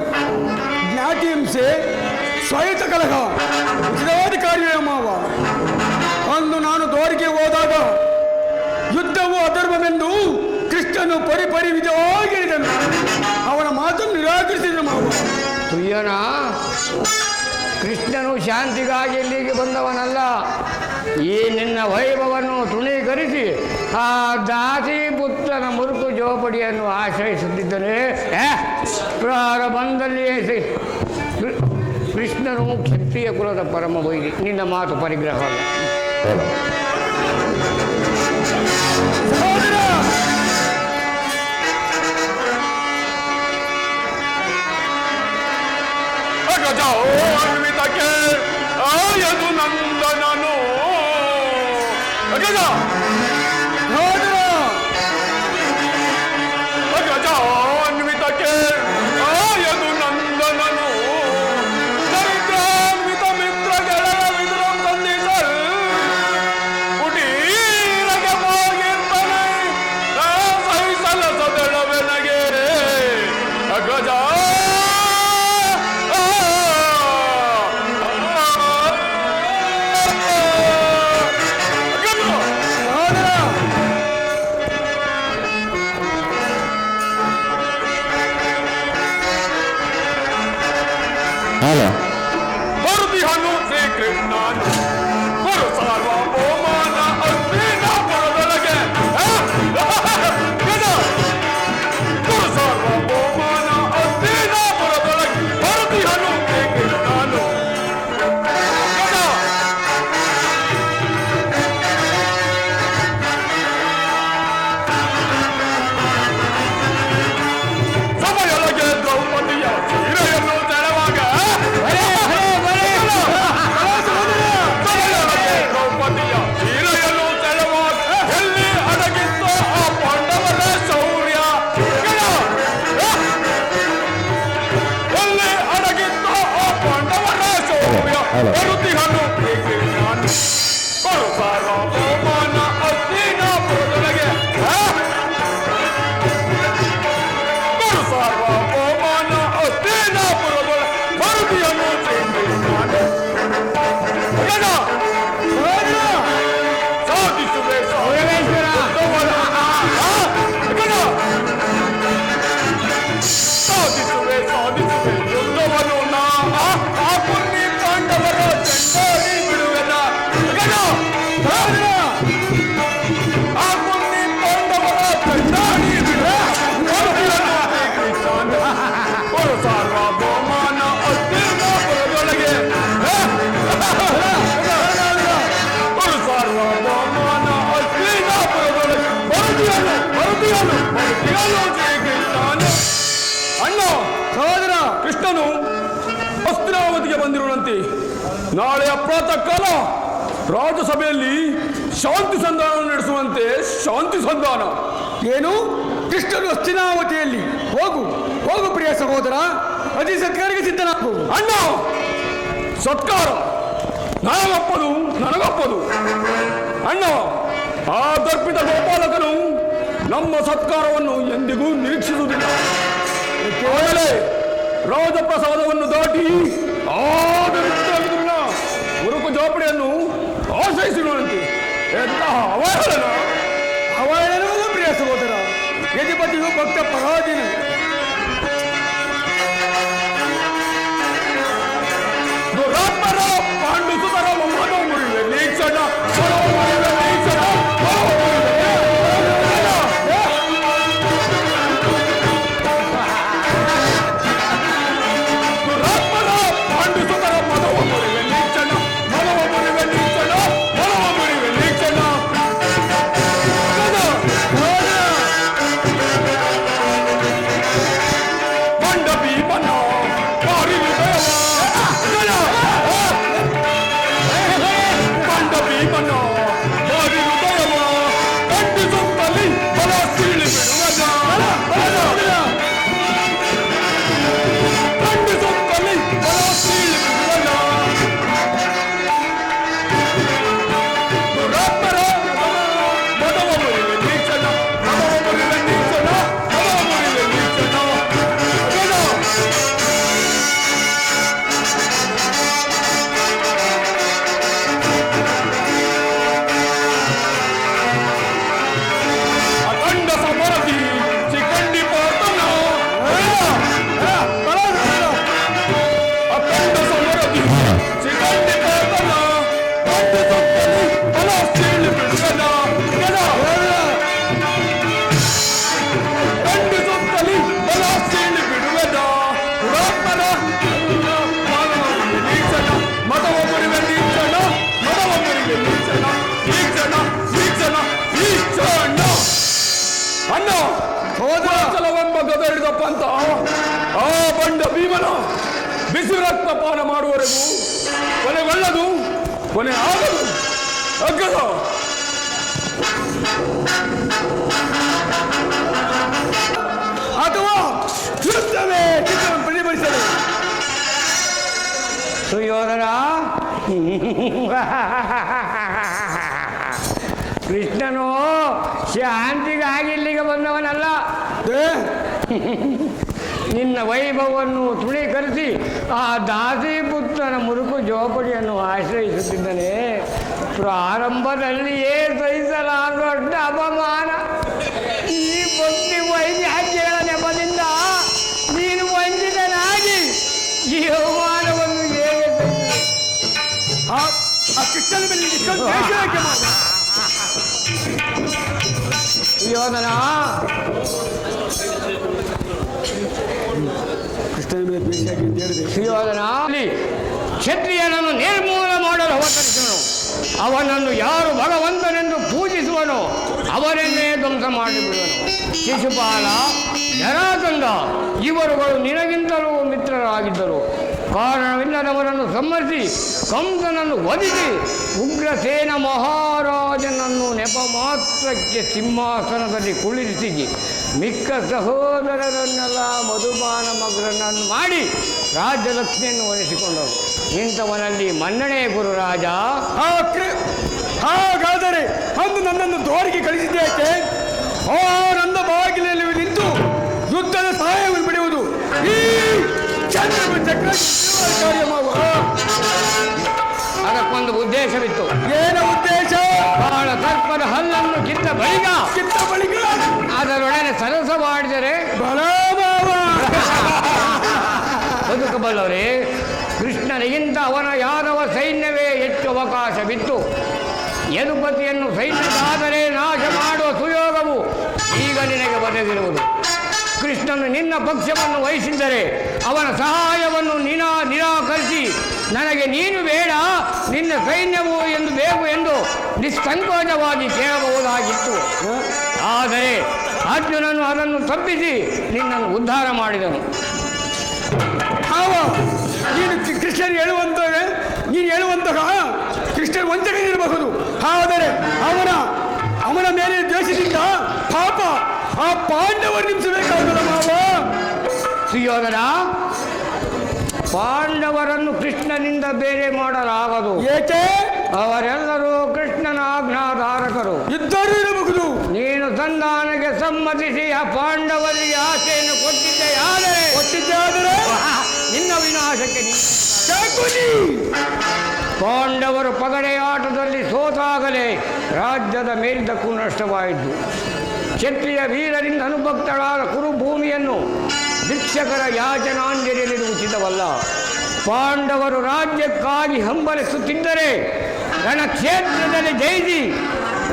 ಜ್ಞಾತಿ ಹಿಂಸೆ, ಸ್ವಹಿತ ಕಲಹ ಕಾರ್ಯವೇ ಮಾವ. ಅಂದು ನಾನು ದ್ವಾರಕೆ ಹೋದಾಗ ಯುದ್ಧವು ಅಧರ್ಮವೆಂದು ಕೃಷ್ಣನು ಪರಿಪರಿ ವಿಧವಾಗಿ ಹೇಳಿದನು. ಅವನ ಮಾತನ್ನು ನಿರಾಕರಿಸಿದನು ಮಾವ. ಸುಯ್ಯನ, ಕೃಷ್ಣನು ಶಾಂತಿಗಾಗಿ ಇಲ್ಲಿಗೆ ಬಂದವನಲ್ಲ. ಈ ನಿನ್ನ ವೈಭವವನ್ನು ತೃಣೀಕರಿಸಿ ಆ ದಾಸಿ ಪುತ್ರನ ಮುರುಕು ಜೋಪಡಿಯನ್ನು ಆಶ್ರಯಿಸುತ್ತಿದ್ದನೇ ಪ್ರಾರಂಭದಲ್ಲಿಯೇ ಕೃಷ್ಣನು ಕ್ಷತ್ರಿಯ ಕುಲದ ಪರಮ ವೈರಿ. ನಿನ್ನ ಮಾತು ಪರಿಗ್ರಹವಲ್ಲ. ಅನ್ವಿತಕ್ಕೆ ಆಯದು ನಂದನನು ಅಗಜ ಅನ್ವಿತಕ್ಕೆ ಆಯದು ನಂದನನು ದರಿದ್ರಾನ್ವಿತ ಮಿತ್ರ ಗೆಳರ ವಿದುರಂ ಸಂಧಿಸಲ್ ಕುಟೀರಗೆ ಹೋಗಿರ್ತಾನೆ ಸಹಿಸಲ ಸದಳವೆನಗೆ ಅಗಜ ಬರುದಿಹನು ಶ್ರೀಕೃಷ್ಣನು ಗುರು ಸಾರ್ವಭೌಮನ ಅಸ್ತಿನಾಪುರದೊಳಗೆ ಗುರು ಸಾರ್ವಭೌಮನ ಅಸ್ತಿನಾಪುರದೊಳಗೆ ಬರುದಿಹನು ಶ್ರೀಕೃಷ್ಣನು ಸಭೆಯೊಳಗೆ ದ್ರೌಪದಿಯ ಸೀರೆಯನ್ನು ತೆರವಾಗ ದ್ರೌಪದಿಯ ಸೀರೆಯನ್ನು ತೆರವಾಗ ಎಲ್ಲಿ ಅಡಗಿತ್ತು ಆ ಪಾಂಡವರ ಶೌರ್ಯ? ಎಲ್ಲಿ ಅಡಗಿತ್ತು ಆ ಪಾಂಡವರ ಶೌರ್ಯ? ಬರುತ್ತಿಹನು ಶ್ರೀಕೃಷ್ಣನು ಬರು ಸಾರ್ವಭೌಮನ ಹಸ್ತಿನಾಪುರದೊಳಗೆ ಗುರು ಸಾರ್ವಭೌಮನ ಹಸ್ತಿನಾಪುರದೊಳಗೆ ಬರುತ್ತಿಹನು ಶ್ರೀಕೃಷ್ಣನು ಸಾಧಿಸುವೆ ಸಾಧಿಸುವೆ ಸಾಧಿಸುವೆ ಯುದ್ಧವನ್ನು ನಾ ಆ ಪುಣ್ಯ ಪಾಂಡವರ ಚೆಂಡಾಡಿ ಬಿಡುವೆನ ಆ ಪುಣ್ಯ ಪಾಂಡವರ ಚೆಂಡಾಡಿ ಬಿಡುವೆ ಗುರು ಸಾರ್ವಭೌಮನ ಹಸ್ತಿನಾಪುರದೊಳಗೆ ಗುರು ಸಾರ್ವಭೌಮನ ಹಸ್ತಿನಾಪುರದೊಳಗೆ ಬರುತ್ತಿಹನು ಶ್ರೀಕೃಷ್ಣನು. ಅಣ್ಣ ಸಹೋದರ ಕೃಷ್ಣನು ಹಸ್ತಿನಾವತಿಗೆ ಬಂದಿರುವಂತೆ ನಾಳೆಯ ಪ್ರಾತಃ ಕಾಲ ರಾಜಸಭೆಯಲ್ಲಿ ಶಾಂತಿ ಸಂಧಾನ ನಡೆಸುವಂತೆ ಶಾಂತಿ ಸಂಧಾನ. ಏನು? ಕೃಷ್ಣನು ಹಸ್ತಿನಾವತಿಯಲ್ಲಿ? ಹೋಗು ಹೋಗು ಪ್ರಿಯ ಸಹೋದರ, ಅತಿ ಸತ್ಕಾರಕ್ಕೆ ಸಿದ್ಧನಾಗು. ಅಣ್ಣ, ಸತ್ಕಾರ ನನಗಪ್ಪದು ಅಣ್ಣ. ಆ ದರ್ಪಿತ ಗೋಪಾಲಕನು ನಮ್ಮ ಸತ್ಕಾರವನ್ನು ಎಂದಿಗೂ ನಿರೀಕ್ಷಿಸುವುದಿಲ್ಲ. ಕೇವಲ ರಾಜಪ್ರಸಾದವನ್ನು ದಾಟಿ ಆ ಮುರುಕು ಜೋಪಡಿಯನ್ನು ಆಶ್ರಯಿಸಿರುವಂತೆ ಎಂತಹ ಅವಹೇಳನವಲ್ಲ ಪ್ರಿಯ ಸಹೋದರ. ಯತಿಪತಿಯು ಭಕ್ತ ಪರಾಧೀನ. ದುರಾತ್ಮರ ಪಾಂಡುಸುತರ ಮಾನವ ಮುರಿವೆ ನೀಕ್ಷಣ ಚಲವೆಂಬ ಗದ ಹಿಡಿದಪ್ಪ ಅಂತ ಆ ಬಂಡ ಭೀಮನ ಬಿಸಿ ರಕ್ತಪಾನ ಮಾಡುವವರೆಗೂ ಕೊನೆಗೊಳ್ಳದು, ಕೊನೆ ಆಗದು. ಅಗ್ಗದ ಅಥವಾ ಯುದ್ಧವೇ ಚಿತ್ರವನ್ನು ಪ್ರತಿಭಟಿಸಲು. ಸುಯೋಧನ, ಕೃಷ್ಣನು ಶಾಂತಿಗಾಗಿ ಇಲ್ಲಿಗೆ ಬಂದವನಲ್ಲ. ನಿನ್ನ ವೈಭವವನ್ನು ತೃಣೀಕರಿಸಿ ಆ ದಾಸಿಪುತ್ರನ ಮುರುಕು ಜೋಪಡಿಯನ್ನು ಆಶ್ರಯಿಸುತ್ತಿದ್ದಾನೆ. ಪ್ರಾರಂಭದಲ್ಲಿಯೇ ಸಹಿಸಲಾರದೊಡ್ಡ ಅಪಮಾನ. ಈ ಭಕ್ತಿ ವೈದ್ಯಗಳ ನೆಪದಿಂದ ನೀನು ವಂಚಿತನಾಗಿ ಈ ಅವಮಾನವನ್ನು ಹೇಗೆ ಕೃಷ್ಣನ ಮೇಲೆ ಯೋಧನ ಸುಯೋಧನ ಕ್ಷತ್ರಿಯನನ್ನು ನಿರ್ಮೂಲ ಮಾಡಲು ಅವತರಿಸಿದನು. ಅವನನ್ನು ಯಾರು ಭಗವಂತನೆಂದು ಪೂಜಿಸುವನೋ ಅವರನ್ನೇ ಧ್ವಂಸ ಮಾಡಿಬಿಡುವನು. ಶಿಶುಪಾಲ, ಜರಾಸಂಧ ಇವರುಗಳು ನಿನಗಿಂತಲೂ ಮಿತ್ರರಾಗಿದ್ದರು. ಕಾರಣವಿಲ್ಲದವರನ್ನು ಸಂಹರಿಸಿ ಕಂಸನನ್ನು ವಧಿಸಿ ಉಗ್ರಸೇನ ಮಹಾರಾಜನನ್ನು ನೆಪ ಮಾತ್ರಕ್ಕೆ ಸಿಂಹಾಸನದಲ್ಲಿ ಕುಳ್ಳಿರಿಸಿ ಮಿಕ್ಕ ಸಹೋದರರನ್ನೆಲ್ಲ ಮಧುಪಾನ ಮಗ್ರನನ್ನು ಮಾಡಿ ರಾಜ್ಯಲಕ್ಷ್ಮಿಯನ್ನು ವಹಿಸಿಕೊಂಡರು. ಇಂಥವನಲ್ಲಿ ಮನ್ನಣೆ ಗುರುರಾಜ. ಹಾಗಾದರೆ ಅಂದು ನನ್ನನ್ನು ದ್ವಾರಿಗೆ ಕಳಿಸಿದ್ದೇಕೆ? ಆ ನನ್ನ ಬಾಗಿಲಲ್ಲಿ ನಿಂತು ಯುದ್ಧದ ಸಹಾಯವನ್ನು ಬಿಡುವುದು ಈ ಚಕ್ರ ಅದಕ್ಕೊಂದು ಉದ್ದೇಶವಿತ್ತು. ಏನು ಉದ್ದೇಶ? ಬಹಳ ಸರ್ಪದ ಹಲ್ಲನ್ನು ಕಿತ್ತ ಬಳಿಕ ಅದರೊಡನೆ ಸರಸ ಮಾಡಿದರೆ ಬದುಕಬಲ್ಲವರೇ. ಕೃಷ್ಣನಿಗಿಂತ ಅವನ ಯಾದವ ಸೈನ್ಯವೇ ಹೆಚ್ಚು ಅವಕಾಶವಿತ್ತು. ಯದುಪತಿಯನ್ನು ಸೈನ್ಯದಾದರೆ ನಾಶ ಮಾಡುವ ಸುಯೋಗವು ಈಗ ನಿನಗೆ ಒದಗಿರುವುದು. ಕೃಷ್ಣನು ನಿನ್ನ ಪಕ್ಷವನ್ನು ವಹಿಸಿದ್ದರೆ ಅವನ ಸಹಾಯವನ್ನು ನಿರಾಕರಿಸಿ ನನಗೆ ನೀನು ಬೇಡ, ನಿನ್ನ ಸೈನ್ಯವು ಎಂದು ಬೇಕು ಎಂದು ನಿಸ್ಸಂಕೋಚವಾಗಿ ಕೇಳಬಹುದಾಗಿತ್ತು. ಆದರೆ ಅರ್ಜುನನು ಅದನ್ನು ತಪ್ಪಿಸಿ ನಿನ್ನನ್ನು ಉದ್ಧಾರ ಮಾಡಿದನು. ನೀನು ಕೃಷ್ಣನು ನೀನು ಹೇಳುವಂತಹ ಕೃಷ್ಣನ ವಂಚಕನಿರಬಹುದು. ಆದರೆ ಅವನ ಮೇಲೆ ದ್ವೇಷದಿಂದ ಪಾಪ ಆ ಪಾಂಡವರು ನಿಮಿಸಬೇಕಾಗಲ್ಲ ಮಾವ. ಸುಯೋಧನ, ಪಾಂಡವರನ್ನು ಕೃಷ್ಣನಿಂದ ಬೇರೆ ಮಾಡಲಾಗದು. ಏಕೆ? ಅವರೆಲ್ಲರೂ ಕೃಷ್ಣನ ಆಜ್ಞಾಧಾರಕರು ಇದ್ದರಿರಬಹುದು. ನೀನು ಸಂಧಾನಕ್ಕೆ ಸಮ್ಮತಿಸಿ ಆ ಪಾಂಡವರಿಗೆ ಆಸೆಯನ್ನು ಕೊಟ್ಟಿದ್ದೆ ನಿನ್ನ ವಿನಾಶಕ್ಕೆ ಪಾಂಡವರು ಪಗಡೆಯಾಟದಲ್ಲಿ ಸೋತಾಗಲೇ ರಾಜ್ಯದ ಮೇಲ್ದಕ್ಕೂ ನಷ್ಟವಾಯಿತು. ಕ್ಷತ್ರಿಯ ವೀರರಿಂದ ಅನುಭಕ್ತಳಾದ ಕುರುಭೂಮಿಯನ್ನು ಭಿಕ್ಷಕರ ಯಾಚನಾಂಜಲಿಯಲ್ಲಿ ಉಚಿತವಲ್ಲ. ಪಾಂಡವರು ರಾಜ್ಯಕ್ಕಾಗಿ ಹಂಬಲಿಸುತ್ತಿದ್ದರೆ ರಣಕ್ಷೇತ್ರದಲ್ಲಿ ಜಯಿಸಿ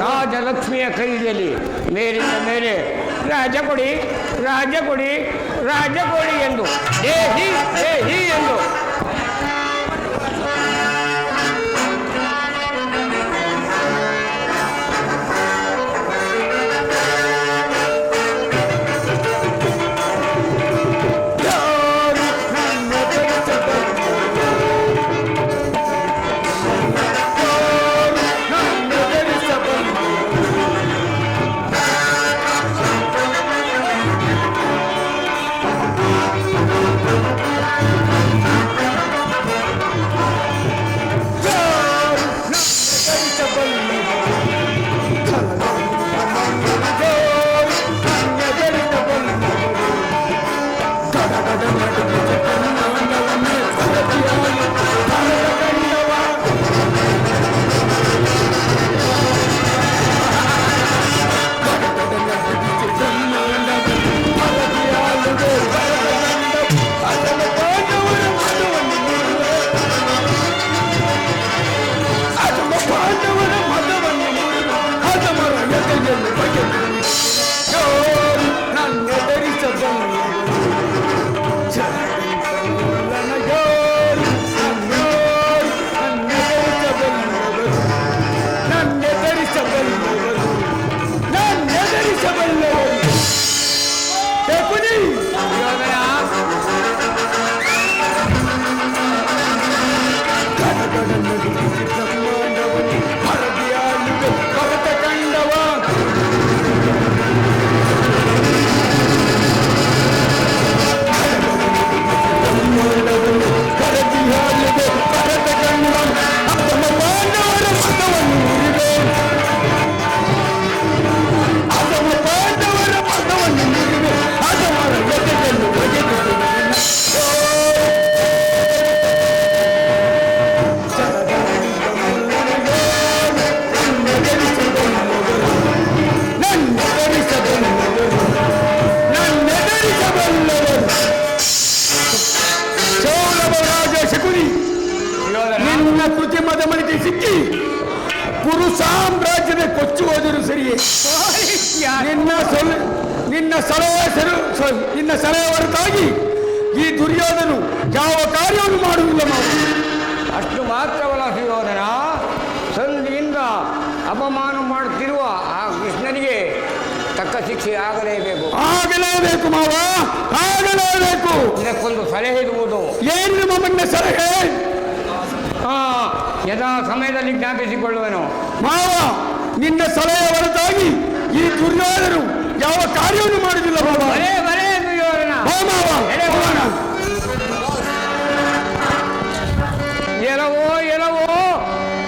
ರಾಜಲಕ್ಷ್ಮಿಯ ಕೈಯಲ್ಲಿ ಮೇಲಿನ ಮೇಲೆ ರಾಜ ಕೊಡಿ ರಾಜ ಕೊಡಿ ರಾಜ ಕೊಡಿ ಎಂದು ದೇಹಿ ದೇಹಿ ಎಂದು ಸಿಕ್ಕಿ ಕುರು ಸಾಮ್ರಾಜ್ಯದ ಕೊಚ್ಚು ಹೋದರು ಸರಿಯೇ. ನಿನ್ನ ಸಲಹೆ ಹೊರತಾಗಿ ಈ ದುರ್ಯೋಧನು ಯಾವ ಕಾರ್ಯವನ್ನು ಮಾಡುವುದಿಲ್ಲ. ಅಷ್ಟು ಮಾತ್ರವಲ್ಲ ಸುಯೋಧನ, ಸಂಧಿಯಿಂದ ಅಪಮಾನ ಮಾಡುತ್ತಿರುವ ಆ ಕೃಷ್ಣನಿಗೆ ತಕ್ಕ ಶಿಕ್ಷೆ ಆಗಲೇಬೇಕು. ಆಗಲೇಬೇಕು ಮಾವ, ಆಗಲೇಬೇಕು. ಇದಕ್ಕೊಂದು ಸಲಹೆ ಇರುವುದು. ಏನು ನಿಮ್ಮನ್ನ ಸಲಹೆ? ಯಥಾ ಸಮಯದಲ್ಲಿ ಜ್ಞಾಪಿಸಿಕೊಳ್ಳುವೆನು ಮಾವ. ನಿನ್ನ ಸಲಹೆ ಹೊರತಾಗಿ ಈ ದುರ್ಯೋಧನು ಯಾವ ಕಾರ್ಯವನ್ನು ಮಾಡುವುದಿಲ್ಲ ಮಾವ. ಬರೇ ದುರ್ಯೋಧನ ಎಲವೋ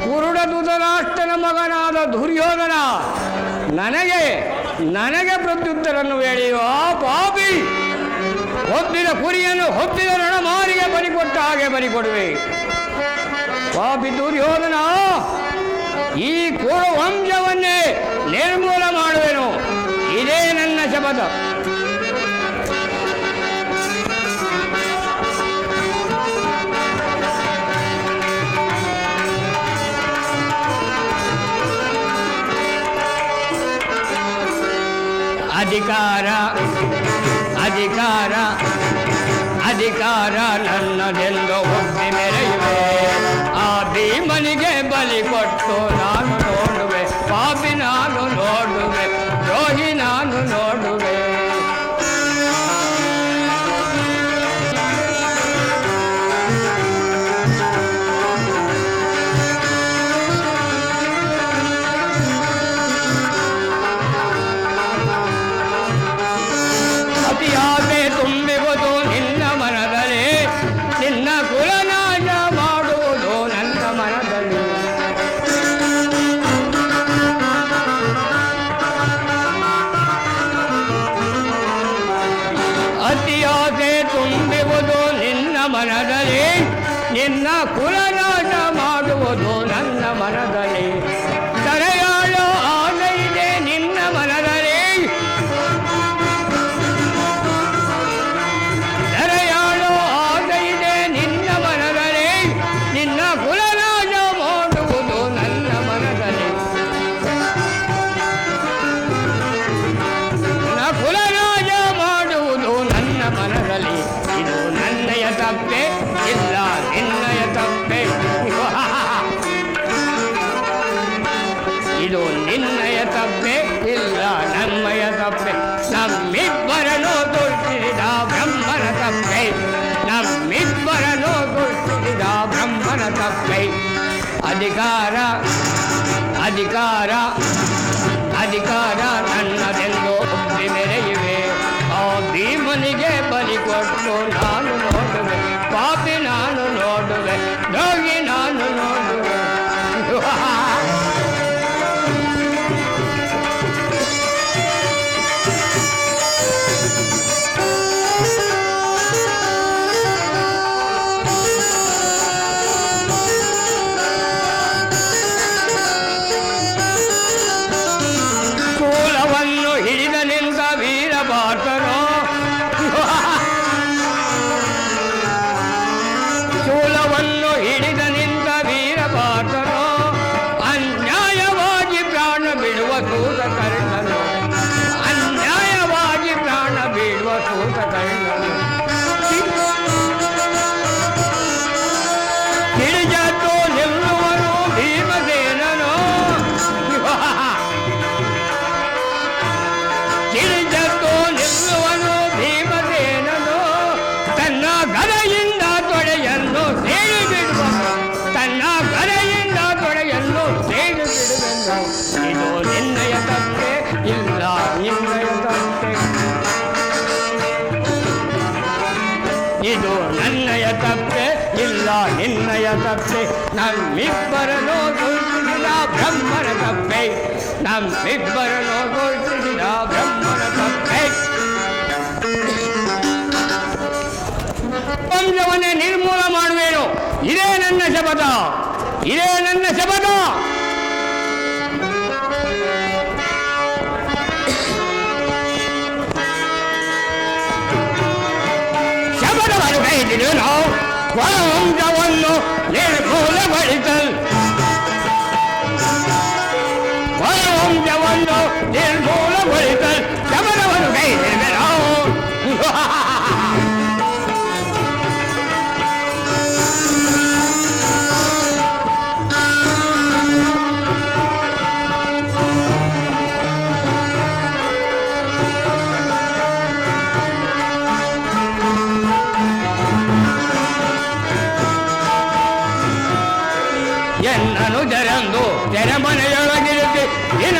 ಕುರುಡ ಧೃತರಾಷ್ಟ್ರನ ಮಗನಾದ ದುರ್ಯೋಧನ ನನಗೆ ಪ್ರತ್ಯುತ್ತರನ್ನು ಹೇಳಿಯೋ ಪಾಪಿ. ಹೊತ್ತಿದ ಕುರಿಯನ್ನು ಹೊತ್ತಿದ ರಣಮಾರಿಗೆ ಬಲಿಕೊಟ್ಟ ಹಾಗೆ ಬಲಿಕೊಡುವೆ. ಪಾಪಿ ದುರ್ಯೋಧನ, ಈ ಕುರು ವಂಶವನ್ನೇ ನಿರ್ಮೂಲ ಮಾಡುವೆನು, ಇದೇ ನನ್ನ ಶಪಥ. ಅಧಿಕಾರ ಅಧಿಕಾರ ಅಧಿಕಾರ ನನ್ನದೆಂದು ಹುಟ್ಟಿ ಮೆರೆಯುವೆ. ಆ ಭೀಮನಿಗೆ ಬಲಿ ಕೊಟ್ಟು ನಾನು ನೋಡುವೆ. ಪಾಪಿ ನಾನು ನೋಡುವೆ, ದ್ರೋಹಿ ನಾನು ನೋಡುವೆ. ಅತಿಯಾಸೆ ತುಂಬಿರುವುದು ನಿನ್ನ ಮನದಲ್ಲಿ, ನಿನ್ನ ಇದು ನಿನ್ನಯ ತಪ್ಪೆ ಇಲ್ಲ ನಮ್ಮಯ ತಪ್ಪೆ, ನಮ್ಮಿಬ್ಬರನ್ನು ಸೃಷ್ಟಿಸಿದ ಬ್ರಹ್ಮನ ತಪ್ಪೆ, ನಮ್ಮಿಬ್ಬರನ್ನು ಸೃಷ್ಟಿಸಿದ ಬ್ರಹ್ಮನ ತಪ್ಪೆ. ಅಧಿಕಾರ ಅಧಿಕಾರ ಅಧಿಕಾರ ನನ್ನದೆಂದು ಒಪ್ಪಿ ಮೆರೆಯುವೆ, ಆ ಭೀಮನಿಗೆ ಬಲಿ ಕೊಟ್ಟು ನಾನು ನೋಡುವೆ, ಪಾಪಿ ನಾನು ನೋಡುವೆ, ರೋಗಿ ನಾನು ನೋಡುವೆ. ಶೂಲವನ್ನು ಹಿಡಿದ ನಿಂತ ವೀರಭಾರತನೋ, ಶೂಲವನ್ನು ಹಿಡಿದ ನಿಂತ ವೀರಭಾರತನೋ, ಅನ್ಯಾಯವಾಗಿ ಪ್ರಾಣ ಬಿಡುವ ಸೂತ ಕರ್ಣನು, ಅನ್ಯಾಯವಾಗಿ ಪ್ರಾಣ ಬಿಡುವ ಸೂತ ಕರ್ಣನು. ಹಿಡಿಜತ್ತು ನಿಲ್ಲುವನು ಭೀಮಸೇನನು, ಹಿಡಿಜತ್ತು ನಿಲ್ಲುವನು ಭೀಮಸೇನನು, ತನ್ನ ಗದೆಯಿಂದ ತೊಡೆಯನ್ನು ಸೇರಿ ಬಿಡುವನು, ತನ್ನ ಗದೆಯಿಂದ ತೊಡೆಯನ್ನು ಸೇರಿ ಬಿಡುವೆನು. ಇದು ನಿನ್ನಯ ತಪ್ಪೆ ಇಲ್ಲ ನಿನ್ನಯ ತಪ್ಪೆ, ಇದು ನನ್ನಯ ತಪ್ಪೆ ಇಲ್ಲ ನಿನ್ನಯ ತಪ್ಪೆ, ನಮ್ಮಿಬ್ಬರನ್ನು ಸೃಷ್ಟಿಸಿದ ಬ್ರಹ್ಮನ ತಪ್ಪೆ, ನಮ್ಮಿಬ್ಬರನ್ನು ಸೃಷ್ಟಿಸಿದ ಬ್ರಹ್ಮನ ತಪ್ಪೆ. ವಂಶವನ್ನೇ ನಿರ್ಮೂಲ ಮಾಡುವೇನು, ಇದೇ ನನ್ನ ಶಪಥ, ಇದೇ ನನ್ನ ಶಪಥ. ಶಪಥವನ್ನು ಕೈದಿದ್ದೇನು, ವಂಶವನ್ನು ನಿರ್ಮೂಲಗೊಳಿಸಲ್, ವಂಶವನ್ನು ನಿರ್ಮೂಲಗೊಳಿಸಲ್ ಶಪಥವನ್ನು ಕೈದಿದ್ದೇನು. ಎನ್ನನು ಜರಂದು ತೆರೆಮನೆಯೊಳಗಿರಿಸಿ ದಿನ